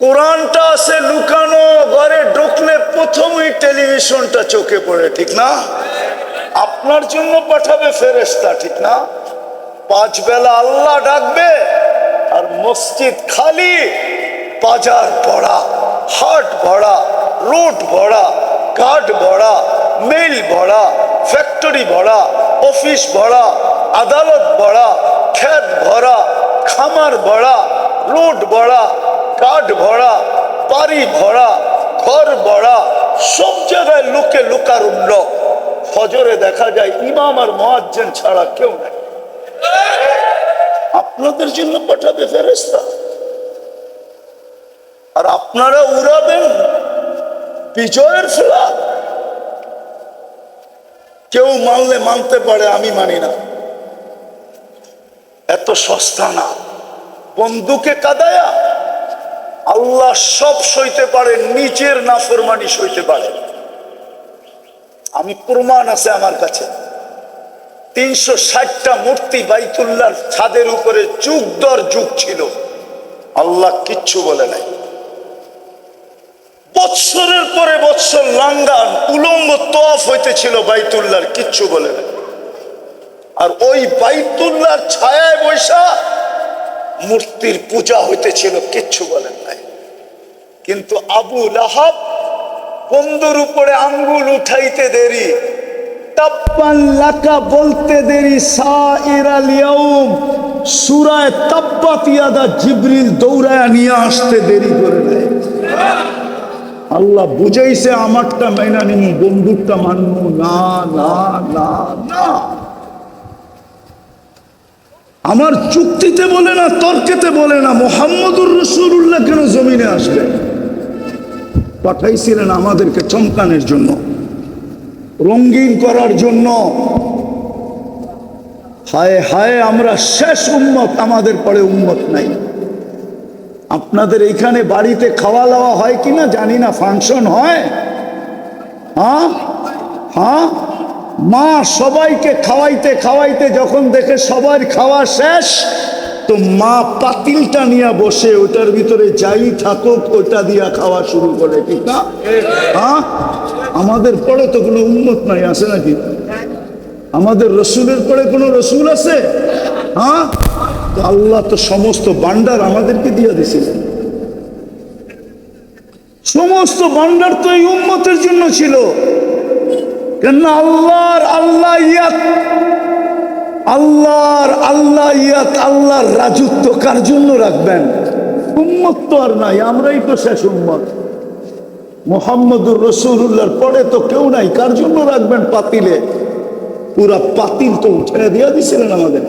কোরআনটা আছে লুকানো, ঘরে ঢুকলে প্রথমেই টেলিভিশনটা চোখে পড়ে, ঠিক না? আপনার জন্য পাঠাবে ফেরেশতা, ঠিক না? 5 বেলা আল্লাহ ডাকবে আর মসজিদ খালি, বাজার ভরা, হাট ভরা, রোড ভরা, ঘাট ভরা, মিল ভরা, ফ্যাক্টরি ভরা, অফিস ভরা, আদালত ভরা, ক্ষেত ভরা, খামার ভরা, রোড ভরা, কাঠ ভরা, বাড়ি ভরা, ঘর ভরা, সব জায়গায় লোকে লোকারণ্য। ফজরে দেখা যায় ইমাম আর মুয়াজ্জিন ছাড়া কেউ নাই। আপনাদের জন্য পাঠাবে ফেরেশতা, আর আপনারা উড়াবেন বিজয়ের ফ্ল্যাগ। কেউ মানলে মানতে পারে, আমি মানি না। এত সস্তা না। বন্ধুকে কাদায়া আল্লাহ সব সইতে পারে, নিজের নাফরমানি সইতে পারে। আমি প্রমাণ আছে আমার কাছে। 360টা মূর্তি বাইতুল্লাহর ছাদের উপরে যুগ দর যুগ ছিল, আল্লাহ কিচ্ছু বলে নাই। বৎসরের পরে বৎসর লাঙ্গান উলঙ্গ তওয়াফ হইতেছিল বাইতুল্লাহর, কিচ্ছু বলে নাই। আর ওই বাইতুল্লাহর ছায়ায় বৈশা মূর্তির পূজা হইতেছিল, কিচ্ছু বলেন নাই। কিন্তু আবু লাহাব বন্ধুর উপরে আঙ্গুল উঠাইতে দেরি, তাব্বান লাকা বলতে দেরি সাইরাল ইয়াউম, সূরা তাব্বাত ইয়াদা জিবরিল দৌড়ায়া নিয়ে আসতে দেরি করে দেয়। আল্লাহ বুঝাইছে আমারটা মাইনা নিমু, বন্ধুরটা মানবো না না না না। আমার চুক্তিতে বলে না, তর্কেতে বলে না, মুহাম্মদুর রাসূলুল্লাহ কেন জমিনে আসবে? পাঠাইছিলেন আমাদেরকে চমকানোর জন্য, রঙিন করার জন্য। হায় হায়, আমরা শেষ উম্মত, আমাদের পরে উম্মত নাই। আপনাদের এইখানে বাড়িতে খাওয়া দাওয়া হয় কিনা জানি না, ফাংশন হয়? হ্যাঁ হ্যাঁ, মা সবাইকে খাওয়াইতে খাওয়াইতে যখন দেখে সবার খাওয়া শেষ, তো মা পাতিলটা নিয়ে বসে ওটার ভিতরে যাই থাকুক ওটা দিয়া খাওয়া শুরু করে, ঠিক না? হ্যাঁ, আমাদের পরে তো কোনো উম্মত নাই, আছে নাকি? আমাদের রসুলের পরে কোনো রসুল আছে? হ্যাঁ, তো আল্লাহ তো সমস্ত ভান্ডার আমাদেরকে দিয়ে দিয়েছিলেন। সমস্ত ভান্ডার তো এই উম্মতের জন্য ছিল। কেন? আল্লাহর আল্লাহিয়াত, আল্লাহর রাজত্ব কার জন্য রাখবেন? উম্মত তো আর নাই, আমরাই তো শেষ উম্মত। মুহাম্মদুর রাসূলুল্লাহর পরে তো কেউ নাই, কার জন্য রাখবেন পাতিলে? পুরা পাতিল তো উঠে দিয়ে দিছিলেন আমাদের।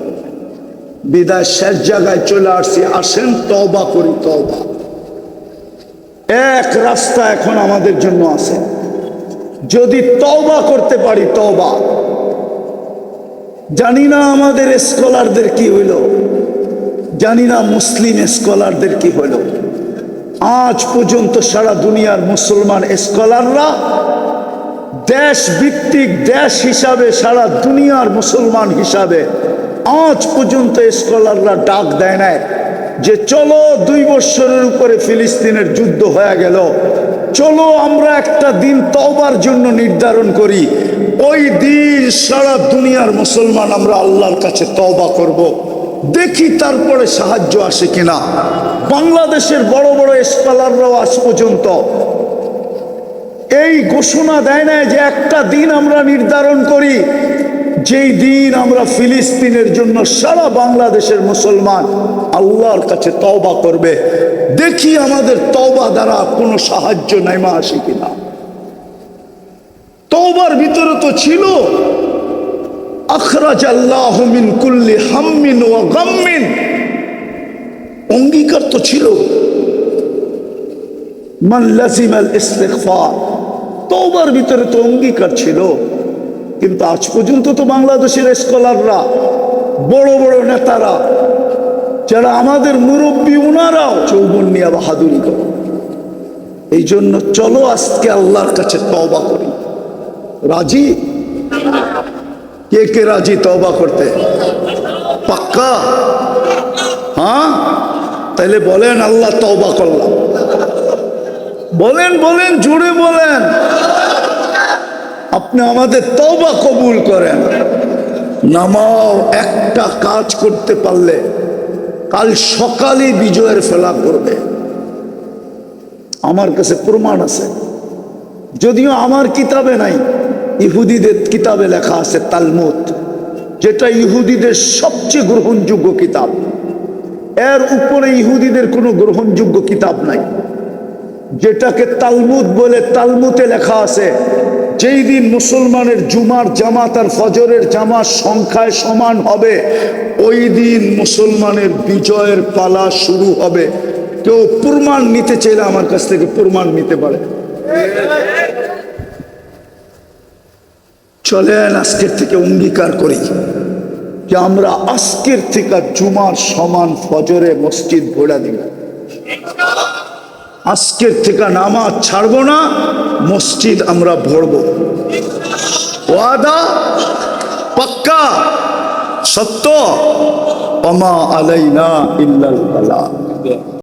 বিদায় শেষ জায়গায় চলে আসছি, আসেন তওবা করি। তওবা এক রাস্তা এখন আমাদের জন্য আছে, যদি তওবা করতে পারি। তওবা, জানি না আমাদের স্কলারদের কি হইল, জানি না মুসলিম স্কলারদের কি হইল। আজ পর্যন্ত সারা দুনিয়ার মুসলমান স্কলাররা দেশ ভিত্তিক দেশ হিসাবে, সারা দুনিয়ার মুসলমান হিসাবে আজ পর্যন্ত স্কলাররা ডাক দেয় নাই যে চলো 2 বছরের উপরে ফিলিস্তিনের যুদ্ধ হয়ে গেল, চলো আমরা একটা দিন তওবার জন্য নির্ধারণ করি। ওই দিন সারা দুনিয়ার মুসলমান আমরা আল্লাহর কাছে তওবা করব, দেখি তারপরে সাহায্য আসে কিনা। বাংলাদেশের বড় বড় স্কলাররাও আজ পর্যন্ত এই ঘোষণা দেয় না যে একটা দিন আমরা নির্ধারণ করি, যেই দিন আমরা ফিলিস্তিনের জন্য সারা বাংলাদেশের মুসলমান আল্লাহর কাছে তওবা করবে, দেখি আমাদের তওবা দ্বারা কোনো সাহায্য নেমে আসে কিনা। তওবার ভিতরে তো ছিল আখরাজাল্লাহু মিন কুল্লি হাম্মিন ওয়া গাম্মিন, অঙ্গীকার তো ছিল। মান লাজিমাল ইস্তিগফার, তওবার ভিতরে তো অঙ্গীকার ছিল। কিন্তু আজ পর্যন্ত তো বাংলাদেশের স্কলাররা, বড় বড় নেতারা, যারা আমাদের মুরব্বী, ওনারাও চৌবন নিয়ে বাহাদুরি করে। এই জন্য চলো আজকে আল্লাহর কাছে তওবা করি। রাজি? কে কে রাজি তওবা করতে? পাক্কা? হ্যাঁ, তাহলে বলেন আল্লাহ তওবা করলাম। বলেন বলেন, জোরে বলেন। আপনি আমাদের তওবা কবুল করেন। নামাও, একটা কাজ করতে পারলে কাল সকালে বিজয়ের ফেলা করবে। আমার কাছে প্রমাণ আছে, যদিও আমার কিতাবে নাই, ইহুদিদের কিতাবে লেখা আছে তালমুদ, যেটা ইহুদিদের সবচেয়ে গ্রহণযোগ্য কিতাব। এর উপরে ইহুদিদের কোনো গ্রহণযোগ্য কিতাব নাই, যেটাকে তালমুদ বলে। তালমুদে লেখা আছে যেই দিন মুসলমানের জুমার জামাত আর ফজরের জামাত সংখ্যায় সমান হবে, ওই দিন মুসলমানের বিজয়ের পালা শুরু হবে। কেউ প্রমাণ নিতে চাইলে আমার কাছ থেকে প্রমাণ নিতে পারে। চলেন আজকের থেকে অঙ্গীকার করি যে আমরা আজকের থেকে জুমার সমান ফজরে মসজিদ ভরা দিব। আজকের থেকে নামাজ ছাড়বো না, মসজিদ আমরা ভরবো। ওয়াদা? পাক্কা? সত্য? ওমা আলাইনা ইল্লাল বালাগ।